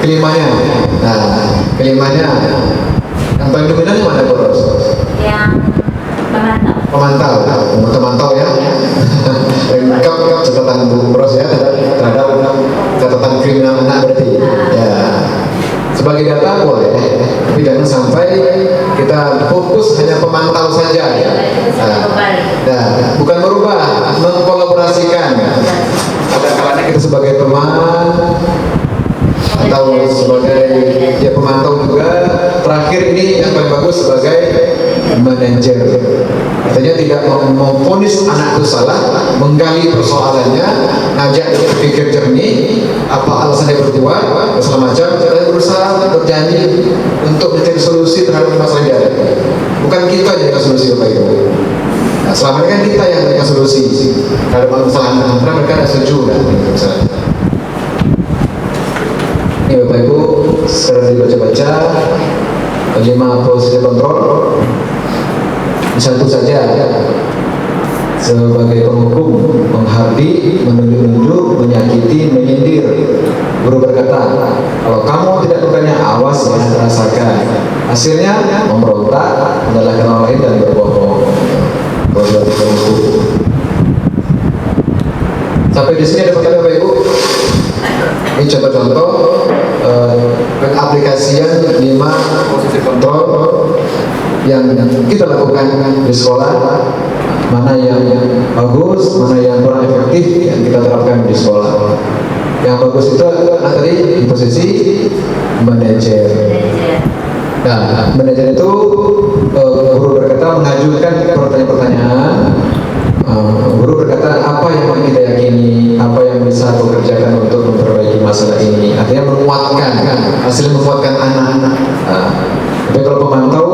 Kelimanya. Nah, kelimanya yang paling dominan yang mana Boros? Yang pemantau ya. Lengkap catatan Bu Pros ya terhadap catatan kriminal anak berarti. Ya. Sebagai data boleh, tapi jangan sampai kita fokus hanya pemantau saja ya. Nah, bukan merubah, mengkolaborasikan. Ada kalanya kita sebagai teman atau sebagai ya pemantau juga. Terakhir ini yang paling bagus sebagai manajer. Artinya tidak memvonis anak itu salah, menggali persoalannya, ngajak dia berpikir jernih, apa alasan dia berbuat, segala macam, dan berusaha berjanji untuk mencari solusi terhadap masalah yang ada. Bukan kita yang solusi Bapak Ibu. Nah, selama ini kan kita yang memberikan solusi terhadap masalah anak, karena mereka ada setuju kan. Ini Bapak Ibu, sekarang dibaca-baca 5 proses kontrol. Satu saja sebagai penghukum, menghardi, menunjuk-nunjuk, menyakiti, menyindir. Guru berkata, kalau kamu tidak bukannya awas ya, rasakan. Hasilnya memberontak, menyalahkan orang lain dan berbohong. Berbuat penghukum. Sampai di sini ada pertanyaan Bapak Ibu. Ini contoh-contoh pengaplikasian 5 posisi kontrol yang kita lakukan di sekolah, mana yang bagus, mana yang kurang efektif yang kita terapkan di sekolah. Yang bagus itu adalah tadi di posisi manajer. Nah, manajer itu guru berkata mengajukan pertanyaan-pertanyaan. Guru berkata apa yang kita yakini, apa yang bisa aku kerjakan untuk memperbaiki masalah ini. Artinya menguatkan, hasilnya menguatkan anak-anak. Tapi kalau pemantau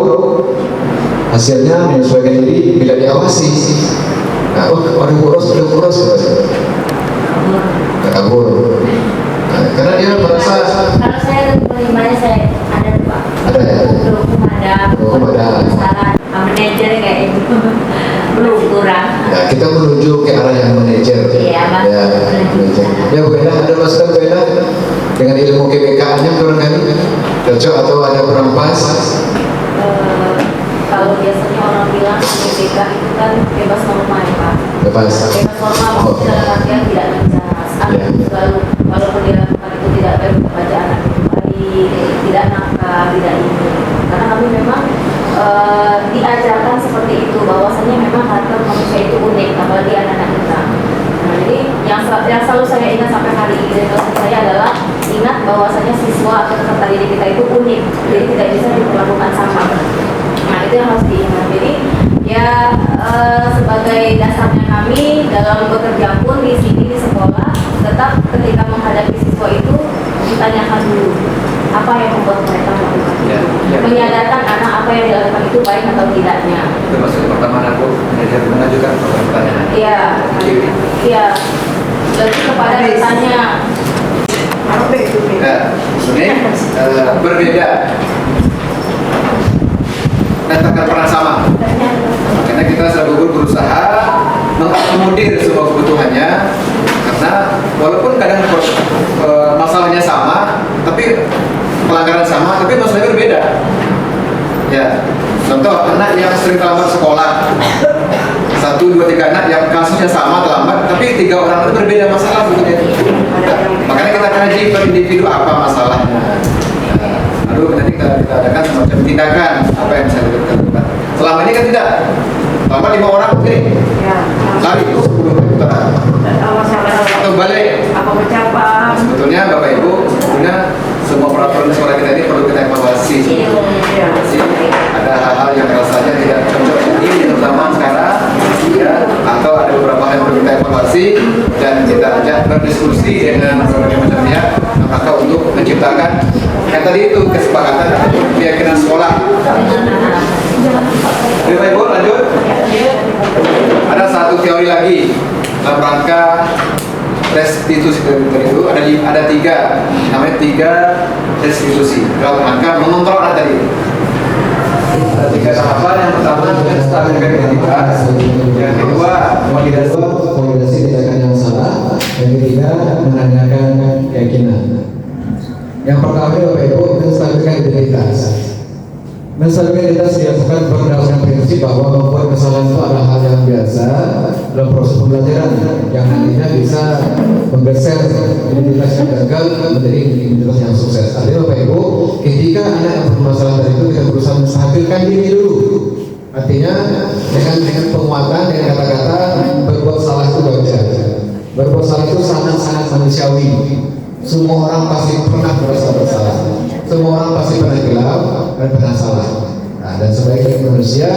hasilnya menyesuaikan diri bila diawasi. Nah, udah kurus, kabur. Nah, karena dia merasa. Kalau saya penerimanya saya ada Pak. Ada ya. Belum ada. Salah manajer kayak itu belum kurang. Ya, kita menuju ke arah yang manajer. Iya, Mas. Ya, manajer. Ya Bu Ena, ada masukan Bu Ena dengan ilmu KPK-nya barangkali cocok atau ada kurang pas? Kalau biasanya orang bilang KPK itu kan bebas norma ya Pak. Bebas norma maksudnya dalam artian tidak menjelas. Lalu walaupun dilakukan itu tidak baik kepada anak itu baik, tidak nakal, tidak ini. Karena kami memang diajarkan seperti itu, bahwasanya memang karakter manusia itu unik, apalagi anak-anak kita. Nah, jadi yang selalu saya ingat sampai hari ini dari dosen saya adalah ingat bahwasanya siswa atau peserta didik kita itu unik, jadi tidak bisa diperlakukan sama. Nah, itu yang harus diingat. Jadi ya sebagai dasarnya kami dalam bekerja pun di sini di sekolah, tetap ketika menghadapi siswa itu ditanyakan dulu apa yang membuat mereka melakukan itu, menyadarkan anak apa yang dilakukan itu baik atau tidaknya. Itu maksud pertama aku mengajukan pertanyaan. Iya, iya. Lebih kepada bertanya. Nah, ini berbeda dan takkan pernah sama. Karena kita selalu berusaha mengakomodir semua kebutuhannya, karena walaupun kadang masalahnya sama, tapi pelanggaran sama, tapi masalahnya berbeda. Ya, contoh anak yang sering terlambat sekolah, 1, 2, 3 anak yang kasusnya sama terlambat, tapi 3 orang itu berbeda masalah sebetulnya. Makanya kita kaji per individu apa masalahnya. Lalu nanti kita adakan semacam tindakan apa yang bisa kita lakukan. Selama ini kan tidak. Selama 5 orang begini, lari itu 10 putaran. Atau balik. Apa bercapa? Sebetulnya Bapak Ibu, sebetulnya semua peraturan sekolah kita ini perlu kita evaluasi. Ada hal-hal yang rasanya tidak cocok ini, terutama sekarang, ya, atau ada beberapa hal yang perlu kita evaluasi dan kita ajak berdiskusi dengan berbagai macam pihak, maka untuk menciptakan yang tadi itu kesepakatan keyakinan sekolah. Oke, Bapak Ibu, lanjut. Ada satu teori lagi dalam rangka restitusi itu ada 3, namanya 3 restitusi dalam rangka mengontrol anak tadi. Ada 3 tahapan. Yang pertama menstabilkan identitas, yang kedua validasi tindakan yang salah, yang ketiga menanyakan keyakinan. Yang pertama Bapak Ibu menstabilkan identitas. Solidaritas dilakukan berdasarkan prinsip bahwa membuat kesalahan itu adalah hal yang biasa dalam proses pembelajaran yang nantinya bisa menggeser identitas yang gagal menjadi identitas yang sukses. Artinya Bapak Ibu, ketika anak yang bermasalah dari itu kita berusaha menstabilkan diri dulu. Artinya dengan penguatan, dengan kata-kata berbuat salah itu wajar. Berbuat salah itu sangat-sangat manusiawi. Semua orang pasti pernah merasa bersalah. Semua orang pasti pernah gelap dan pernah salah. Nah, dan sebagai manusia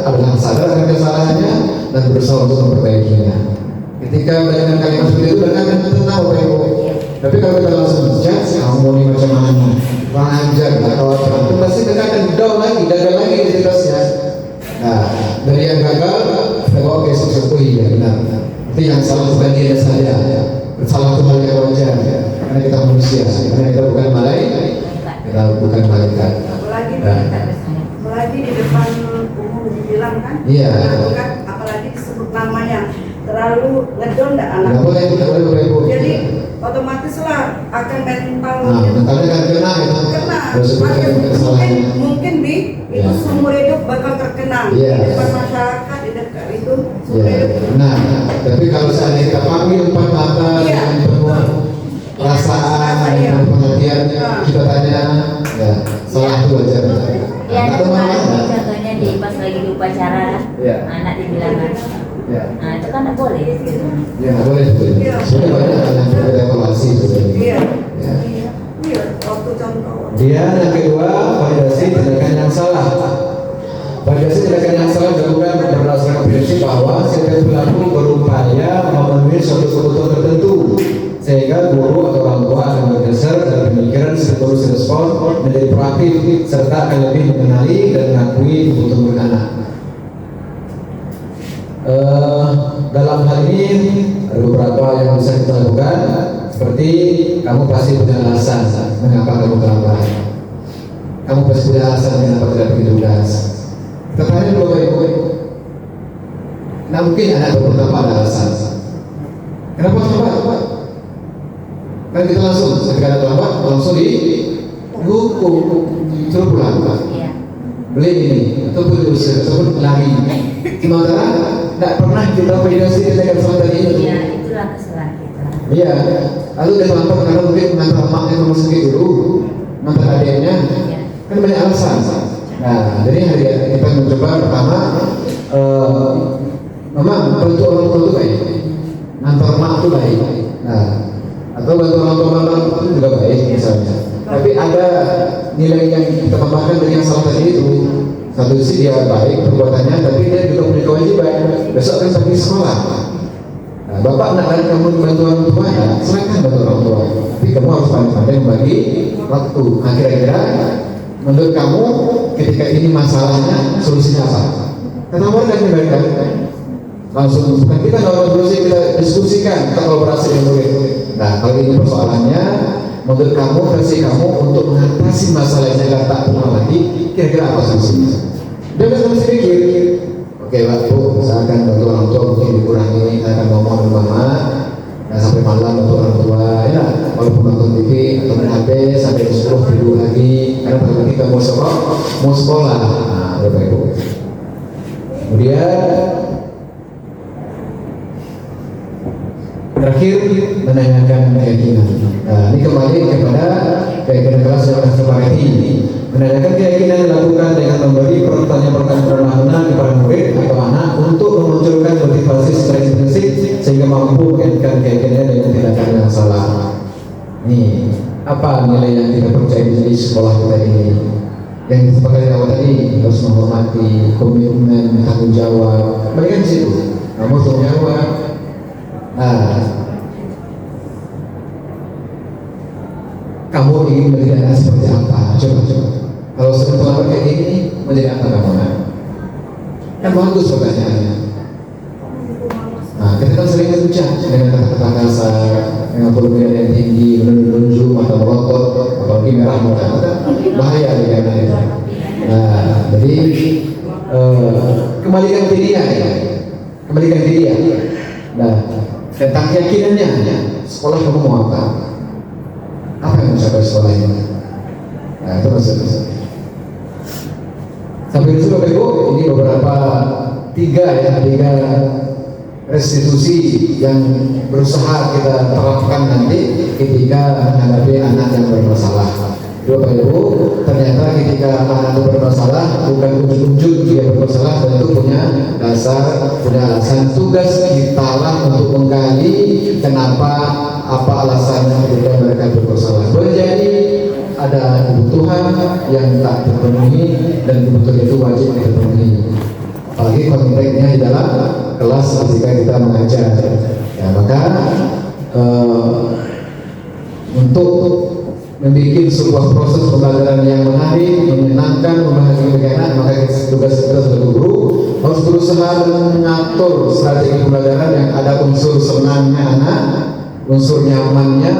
adalah sadar akan kesalahannya dan berusaha untuk memperbaikinya. Ketika mendengar kalimat seperti itu, mereka akan tenang Bapak Ibu. Tapi kalau kita langsung judge, kamu ini macam mana, kurang ajar atau apa, itu pasti mereka akan down lagi, gagal lagi identitasnya. Nah, dari yang gagal, kita bawa ke sukses. Oh iya benar. Itu yang salah bukan dia saja. Bersalah itu hal yang wajar. Karena kita manusia, karena kita bukan malaikat. Kita bukan malaikat. Apalagi di depan umum dibilang kan, iya. Bukan, apalagi disebut nama yang terlalu ngedon dah anak. Nggak boleh Bapak Ibu. Jadi otomatis lah akan mental. Mentalnya kan kena itu. Kena. Mungkin di itu seumur hidup bakal terkenang di depan masyarakat, di dekat itu. Nah, tapi kalau seandainya kita panggil empat mata dengan penuh perasaan dan pengertian, kita tanya, ya salah itu wajar. Ya, ada kemarin contohnya di pas lagi di upacara, anak dibilang nah itu kan nggak boleh. Ya nggak boleh itu. Sudah banyak yang perlu evaluasi itu. Iya. Waktu contoh. Dia yang kedua, validasi tindakan yang salah. Validasi tindakan yang salah dilakukan berdasarkan prinsip bahwa setiap pelaku berupaya memenuhi suatu kebutuhan tertentu, sehingga guru atau orang tua akan bergeser dari pemikiran sekaligus respon menjadi proaktif serta akan lebih mengenali dan mengakui kebutuhan anak. Dalam hal ini ada beberapa yang bisa kita lakukan, seperti kamu pasti punya alasan mengapa kamu terlambat. Kamu pasti punya alasan kenapa tidak begitu tugas. Tanya dulu Bapak Ibu. Nah mungkin anak beberapa ada alasan. Kenapa terlambat? Kan kita langsung ketika ada terlambat langsung dihukum, suruh pulang. Beli ini ataupun diusir ataupun lari. Sementara tidak pernah kita validasi tindakan salah tadi itu. Iya, itulah kesalahan kita. Iya, lalu dia terlambat karena mungkin mengantar maknya rumah sakit dulu, mengantar adiknya, kan banyak alasan. Nah, jadi hari kita mencoba pertama, memang bantu orang tua itu baik, ngantar mak itu baik. Nah, atau bantu orang tua itu juga baik misalnya. Tapi ada nilai yang kita tambahkan dari yang salah tadi itu. Satu sisi dia baik perbuatannya, tapi dia juga punya kewajiban. Besok kan pergi sekolah. Nah, bapak nak lari kamu bantu orang tua, ya silakan bantu orang tua. Tapi kamu harus pandai-pandai membagi waktu. Nah, kira-kira menurut kamu ketika ini masalahnya solusinya apa? Tawarkan mereka. Langsung bukan kita kalau berusaha kita diskusikan, kita kolaborasi dengan murid. Nah, kalau ini persoalannya, menurut kamu versi kamu untuk mengatasi masalah ini agar tak terulang lagi, kira-kira apa solusinya? Dia bisa berpikir, oke Pak Bu, saya akan bantu orang tua mungkin dikurangi, saya akan ngomong dengan mama, nah, sampai malam bantu orang tua, ya walaupun nonton TV atau main HP sampai 10 tidur lagi, karena pagi kita mau sekolah, nah Bapak Ibu. Kemudian terakhir menanyakan keyakinan. Nah, ini kembali kepada keyakinan kelas yang kemarin ini. Menanyakan keyakinan dilakukan dengan memberi pertanyaan-pertanyaan sederhana kepada murid atau anak untuk memunculkan motivasi secara intrinsik sehingga mampu mengaitkan keyakinan dengan tindakan yang salah. Nih, apa nilai yang kita percaya di sekolah kita ini? Yang disepakati awal tadi harus menghormati, komitmen, tanggung jawab. Mereka di situ. Kamu tanggung jawab. Nah, kamu ingin menjadi anak seperti apa? Coba. Kalau sudah terlambat kayak gini, menjadi apa kamu? Kan bagus pertanyaannya. Nah, kita kan sering berucap dengan kata-kata kasar, dengan volume yang tinggi, menunjuk atau merotot, apalagi merah bahaya dengan itu. Nah, jadi kembalikan diri ya. Nah, tentang keyakinannya, sekolah kamu mau apa? Apa yang mencapai sekolah ini? Nah, itu maksudnya. Sampai di situ Bapak Ibu, ini beberapa tiga restitusi yang berusaha kita terapkan nanti ketika menghadapi anak yang bermasalah. Bapak Ibu, ternyata ketika anak itu bermasalah, bukan ujuk-ujuk dia bermasalah, tentu punya dasar, punya alasan. Tugas kita lah untuk menggali kenapa, apa alasannya ketika mereka bermasalah. Boleh jadi ada kebutuhan yang tak terpenuhi dan kebutuhan itu wajib dipenuhi. Apalagi konteksnya di dalam kelas ketika kita mengajar. Ya, maka untuk membuat sebuah proses pembelajaran yang menarik, menyenangkan, membahagiakan anak, maka tugas kita sebagai guru harus berusaha mengatur strategi pembelajaran yang ada unsur senangnya anak, unsur nyamannya,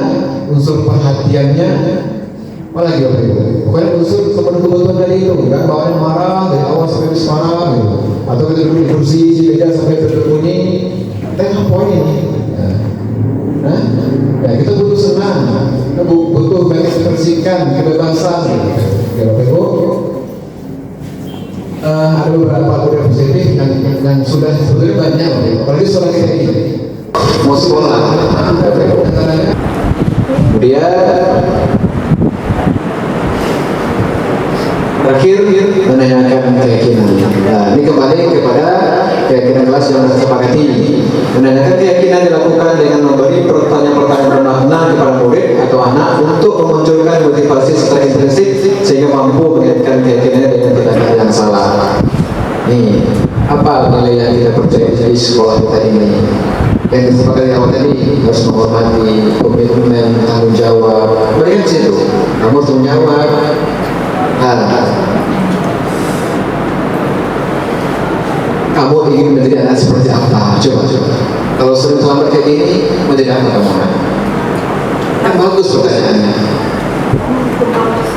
unsur perhatiannya, apalagi Bapak Ibu. Pokoknya unsur sepenuh kebutuhan dari itu, kan bawaan marah dari awal sampai sekarang, gitu. Atau kita duduk di kursi si meja sampai berbunyi, tengah poin ini. Ya, kita butuh senang, kita butuh mengekspresikan kebebasan. Ya Bapak Ibu, ada beberapa budaya positif yang sudah sebetulnya banyak, Bapak Ibu. Apalagi sekolah kita ini mau sekolah, kemudian terakhir menanyakan keyakinan. Nah, ini kembali kepada keyakinan kelas yang disepakati. Menanyakan keyakinan dilakukan dengan memberi pertanyaan-pertanyaan bermakna kepada murid atau anak untuk memunculkan motivasi secara intrinsik sehingga mampu mengaitkan keyakinannya dengan tindakan yang salah. Nih, apa nilai yang kita percaya di sekolah kita ini? Yang disepakati awal tadi harus menghormati, komitmen, tanggung jawab. Berikan situ, kamu tanggung jawab. Kamu ingin menjadi anak seperti apa? Coba. Kalau sering terlambat kayak gini, menjadi apa kamu? Kan bagus pertanyaannya.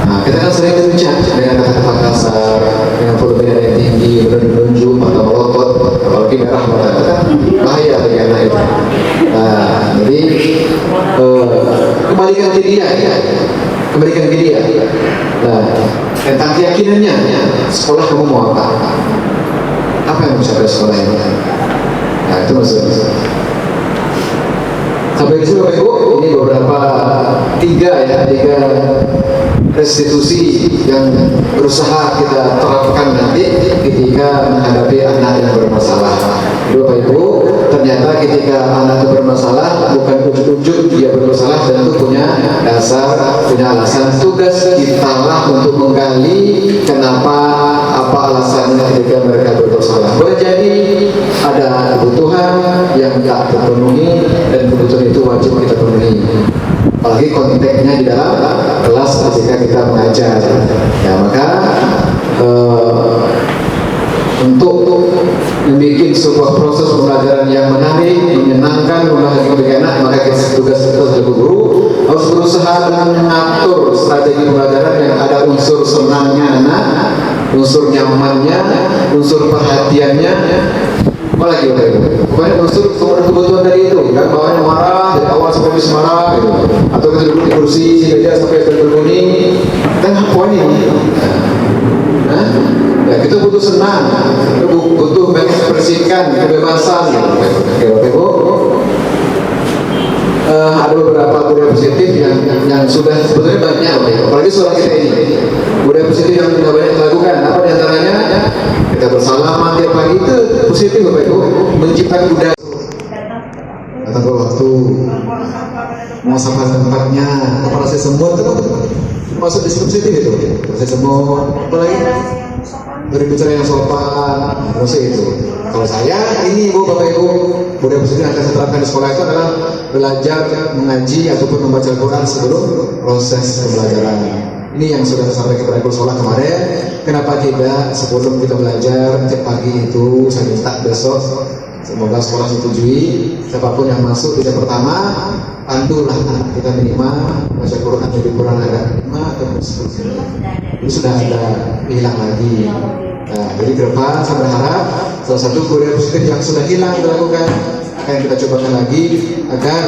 Nah, kita kan sering berbicara dengan kata-kata kasar, dengan volume yang tinggi, menunjuk atau melotot, apalagi merah mata, kan bahaya bagi anak itu. Nah, jadi kembalikan ke dia, kembalikan ke dia. Nah, tentang keyakinannya, sekolah kamu mau apa? Apa yang bisa dari sekolah ini? Nah, itu maksudnya. Sampai di sini Bapak Ibu, ini beberapa tiga restitusi yang berusaha kita terapkan nanti ketika menghadapi anak yang bermasalah. Bapak Ibu, ternyata ketika anak itu bermasalah, bukan ujuk-ujuk dia bermasalah, dan itu punya dasar, punya alasan. Tugas kita lah untuk menggali kenapa, apa alasannya ketika mereka bermasalah. Boleh jadi ada kebutuhan yang tak terpenuhi dan kebutuhan itu wajib kita penuhi. Apalagi konteksnya di dalam kelas ketika kita mengajar. Ya, maka untuk membuat sebuah proses pembelajaran yang menarik, menyenangkan, membahagiakan anak, maka tugas kita sebagai guru harus berusaha mengatur strategi pembelajaran yang ada unsur senangnya anak, unsur nyamannya, unsur perhatiannya. Apalagi Bapak Ibu, pokoknya unsur kebutuhan dari itu, kan bawaan marah dari awal sampai marah, gitu. Atau kita duduk di kursi si meja sampai berbunyi, tengah poin ini. Ya, kita butuh senang, kita butuh mengekspresikan kebebasan. Oke Bapak Ibu, ada beberapa budaya positif yang sudah sebetulnya banyak, apalagi sekolah kita ini. Budaya positif yang sudah banyak dilakukan, apa diantaranya? Kita bersalaman tiap pagi, itu positif Bapak Ibu, menciptakan budaya. Datang ke waktu, mau sampai tempatnya, kepala saya semut itu masuk di positif itu. Saya semut, apalagi berbicara yang sopan, musik itu. Kalau saya, ini Bapak Ibu, budaya positif yang akan saya terapkan di sekolah itu adalah belajar mengaji ataupun membaca Al-Quran sebelum proses pembelajaran. Ini yang sudah saya sampaikan kepada guru sekolah kemarin. Kenapa tidak sebelum kita belajar tiap pagi itu, saya minta besok semoga sekolah setujui, siapapun yang masuk di jam pertama, pandulah kita minimal baca Quran lebih kurang ada 5 atau 10. Ini sudah ada hilang lagi. Nah, jadi ke depan saya berharap salah satu budaya positif yang sudah hilang dilakukan akan kita cobakan lagi agar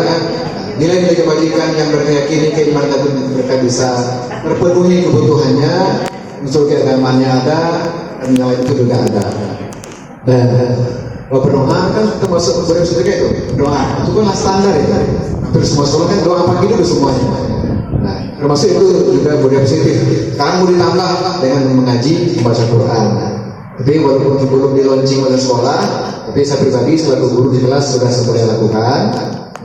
nilai-nilai kebajikan yang mereka yakini, keimanan mereka bisa terpenuhi kebutuhannya, unsur keagamaannya ada, dan yang lain itu juga ada. Dan berdoa kan termasuk beribadah sedekah itu, doa itu kan standar ya. Hampir semua sekolah kan doa pagi dulu semuanya. Nah, termasuk itu juga budaya positif. Sekarang mau ditambah dengan mengaji, membaca Quran. Tapi walaupun belum di launching oleh sekolah, tapi saya pribadi selaku guru di kelas sudah sempat lakukan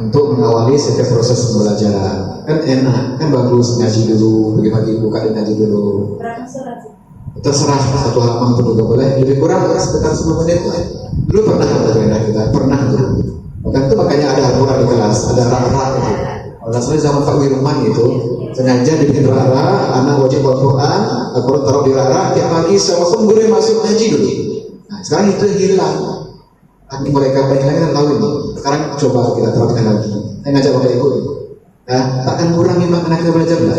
untuk mengawali setiap proses pembelajaran. Kan enak, kan bagus ngaji dulu, pagi-pagi buka ngaji dulu. Terserah satu halaman pun juga boleh, lebih kurang sekitar 10 menit lah. Dulu pernah dulu. Bahkan itu makanya ada Al-Quran di kelas, ada rak-rak itu. Asalnya zaman Pak Wirman itu sengaja dibikin rak-rak, anak wajib Al-Quran taruh di rak-rak tiap pagi siapapun guru yang masuk ngaji dulu. Nah sekarang itu hilang. Nanti mereka banyak lagi yang tahu ini. Sekarang coba kita terapkan lagi. Saya ngajak Bapak Ibu. Nah, takkan kurangi makna kita belajar lah.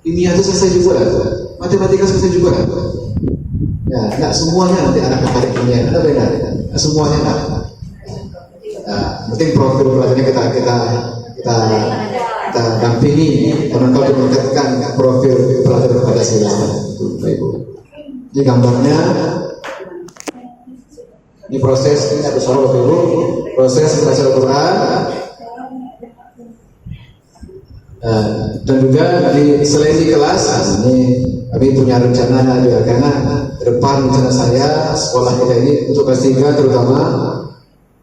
Kimia itu selesai juga lah. Matematika selesai juga lah. Ya, nggak semuanya nanti anak tertarik kimia. Ada beda. Nggak semuanya nggak. Nah, penting profil pelajarnya kita dampingi. Karena kalau meningkatkan profil pelajar kepada siswa. Itu Bapak Ibu. Ini gambarnya. Ini proses ini ada soal Bapak Ibu, proses membaca Al-Quran. Dan juga selain di kelas, ini kami punya rencana juga karena ke depan rencana saya sekolah kita ini untuk kelas 3 terutama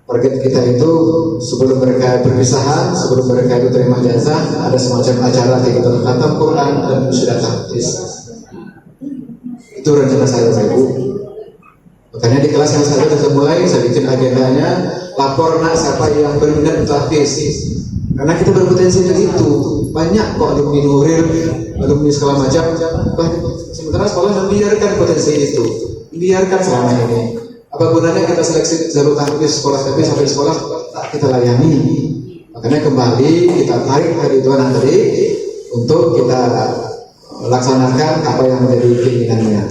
target kita itu sebelum mereka perpisahan, sebelum mereka itu terima jasa, ada semacam acara kita khatam Quran dan sudah tahfiz. Itu rencana saya Bapak Ibu. Makanya di kelas yang sudah mulai, saya bikin agendanya, lapor nak siapa yang berminat tahfiz. Karena kita berpotensi begitu. Banyak kok alumni Nuril, alumni segala macam. Sementara sekolah membiarkan potensi itu, biarkan selama ini. Apa gunanya kita seleksi jalur tahfiz sekolah tapi sampai sekolah tak kita layani. Makanya kembali kita tarik dari Tuhan tadi untuk kita laksanakan apa yang menjadi keinginannya.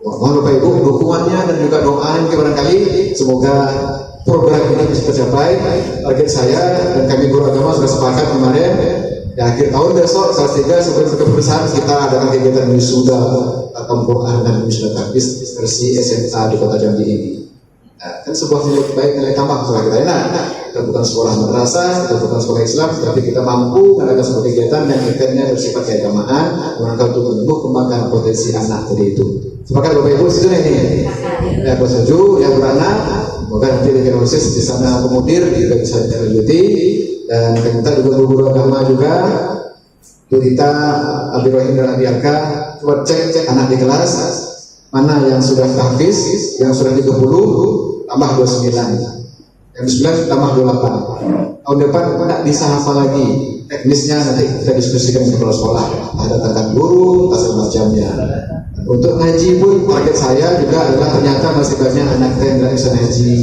Mohon Bapak Ibu dukungannya dan juga doanya barangkali semoga program ini bisa tercapai. Target saya dan kami guru agama sudah sepakat kemarin di akhir tahun besok kelas 3 sebelum kepesertaan kita adakan kegiatan wisuda atau Quran dan wisuda tahfiz versi SMA di Kota Jambi ini. Nah, kan sebuah nilai baik, nilai tambah sekolah kita enak. Kita bukan sekolah madrasah, kita bukan sekolah Islam, tapi kita mampu melakukan sebuah kegiatan yang eventnya bersifat keagamaan, merangkap untuk menumbuh kembangkan potensi anak tadi itu. Sepakat Bapak Ibu situ ini. Ya bersetuju, yang beranak, semoga nanti di Kenosis di sana pemudir juga bisa dilanjuti dan kita juga guru agama juga. Kita Abdul Rahim dan Abiaka coba cek anak di kelas mana yang sudah tahfiz, yang sudah 30 tambah 29, yang 9 tambah 28. Tahun depan tidak bisa hafal lagi. Teknisnya nanti kita diskusikan di kepala sekolah. Ada tentang guru, tas macamnya. Untuk ngaji pun target saya juga adalah ternyata masih banyak anak kita yang tidak bisa ngaji.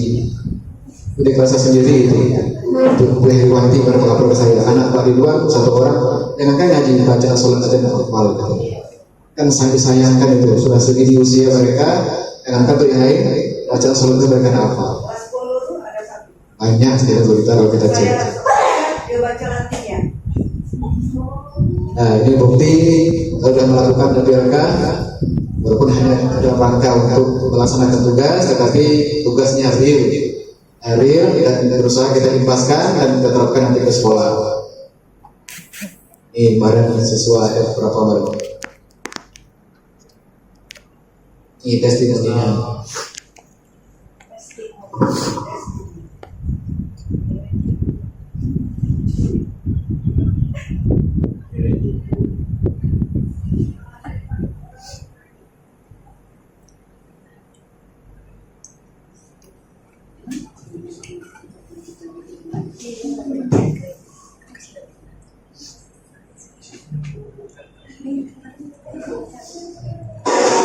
Di kelas sendiri itu. Untuk Bu Herwanti berpengaruh ke saya. Anak Pak Ridwan satu orang dengan kan ngaji baca sholat aja tidak hafal. Kan saya disayangkan itu sudah segini usia mereka dengan kata yang lain baca sholat itu mereka hafal. Banyak tidak berita kalau kita cek. Dia baca latinya. Nah ini bukti kita sudah melakukan DPRK walaupun hanya dalam rangka untuk melaksanakan tugas, tetapi tugasnya real dan berusaha kita impaskan dan kita terapkan nanti ke sekolah. Ini kemarin siswa berapa baru? Ini testimoninya.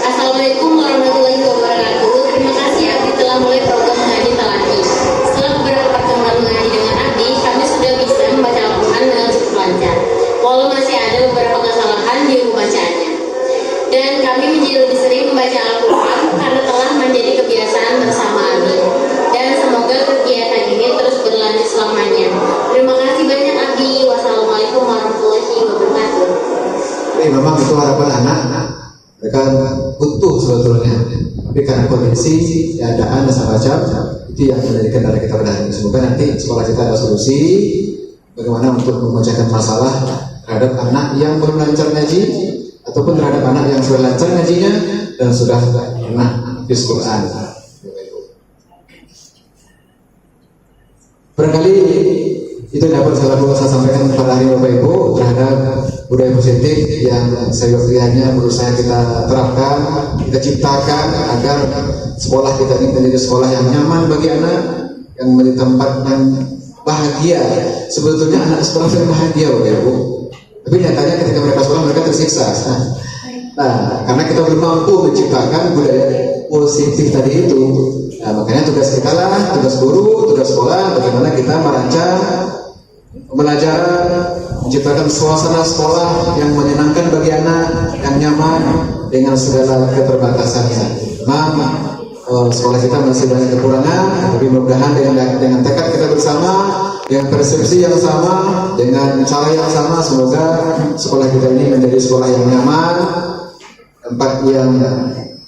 Assalamualaikum warahmatullahi wabarakatuh. Terima kasih Abdi telah mulai program mengaji talaki. Setelah beberapa pertemuan mengaji dengan Abdi, kami sudah bisa membaca Al-Quran dengan cukup lancar. Walau masih ada beberapa kesalahan di pembacaannya. Dan kami menjadi lebih sering membaca Al-Quran karena telah menjadi kebiasaan bersama Abdi. Dan semoga kegiatan ini terus berlanjut selamanya. Terima kasih banyak Abdi. Wassalamualaikum warahmatullahi wabarakatuh. Memang itu harapan anak. Mereka butuh sebetulnya karena kondisi keadaan dan semacam itu yang menjadi kendala kita pada hari ini. Semoga nanti sekolah kita ada solusi bagaimana untuk memecahkan masalah terhadap anak yang belum lancar ngaji ataupun terhadap anak yang sudah lancar ngajinya dan sudah pernah hafiz Quran. Barangkali itu dapat saya sampaikan pada hari Bapak Ibu terhadap budaya positif yang seyogianya berusaha kita terapkan, kita ciptakan agar sekolah kita ini menjadi sekolah yang nyaman bagi anak, yang menjadi tempat yang bahagia. Sebetulnya anak sekolah sering bahagia Bapak Ibu, tapi nyatanya ketika mereka sekolah mereka tersiksa. Nah, karena kita belum mampu menciptakan budaya positif tadi itu, nah, makanya tugas kita lah, tugas guru, tugas sekolah, bagaimana kita merancang, belajar, menciptakan suasana sekolah yang menyenangkan bagi anak, yang nyaman dengan segala keterbatasannya. Memang sekolah kita masih banyak kekurangan, tapi mudah-mudahan dengan tekad kita bersama, dengan persepsi yang sama, dengan cara yang sama, semoga sekolah kita ini menjadi sekolah yang nyaman, tempat yang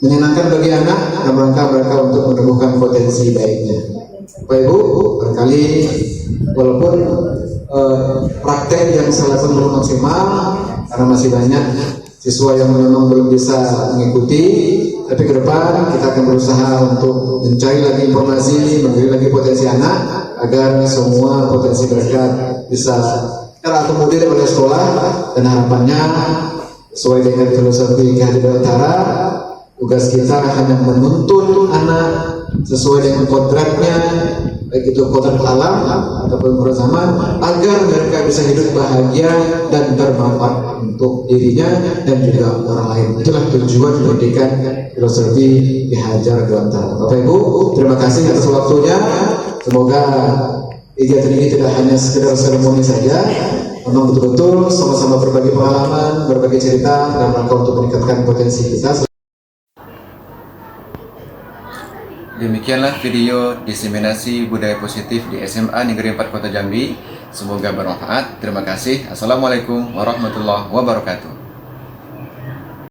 menyenangkan bagi anak, dan mereka untuk menumbuhkan potensi baiknya. Bapak Ibu, barangkali walaupun praktek yang saya lakukan belum maksimal karena masih banyak siswa yang memang belum bisa mengikuti, tapi ke depan kita akan berusaha untuk mencari lagi informasi, memberi lagi potensi anak agar semua potensi mereka bisa terakomodir oleh sekolah, dan harapannya sesuai dengan filosofi kehadiran utara, tugas kita hanya menuntun anak sesuai dengan kodratnya, baik itu kodrat alam ataupun kodrat zaman, agar mereka bisa hidup bahagia dan bermanfaat untuk dirinya dan juga orang lain. Itulah tujuan pendidikan filosofi Ki Hajar Dewantara. Bapak Ibu, terima kasih atas waktunya. Semoga kegiatan ini tidak hanya sekedar seremoni saja, memang betul-betul sama-sama berbagi pengalaman, berbagi cerita dalam rangka untuk meningkatkan potensi kita. Demikianlah video diseminasi budaya positif di SMA Negeri 4 Kota Jambi. Semoga bermanfaat. Terima kasih. Assalamualaikum warahmatullahi wabarakatuh.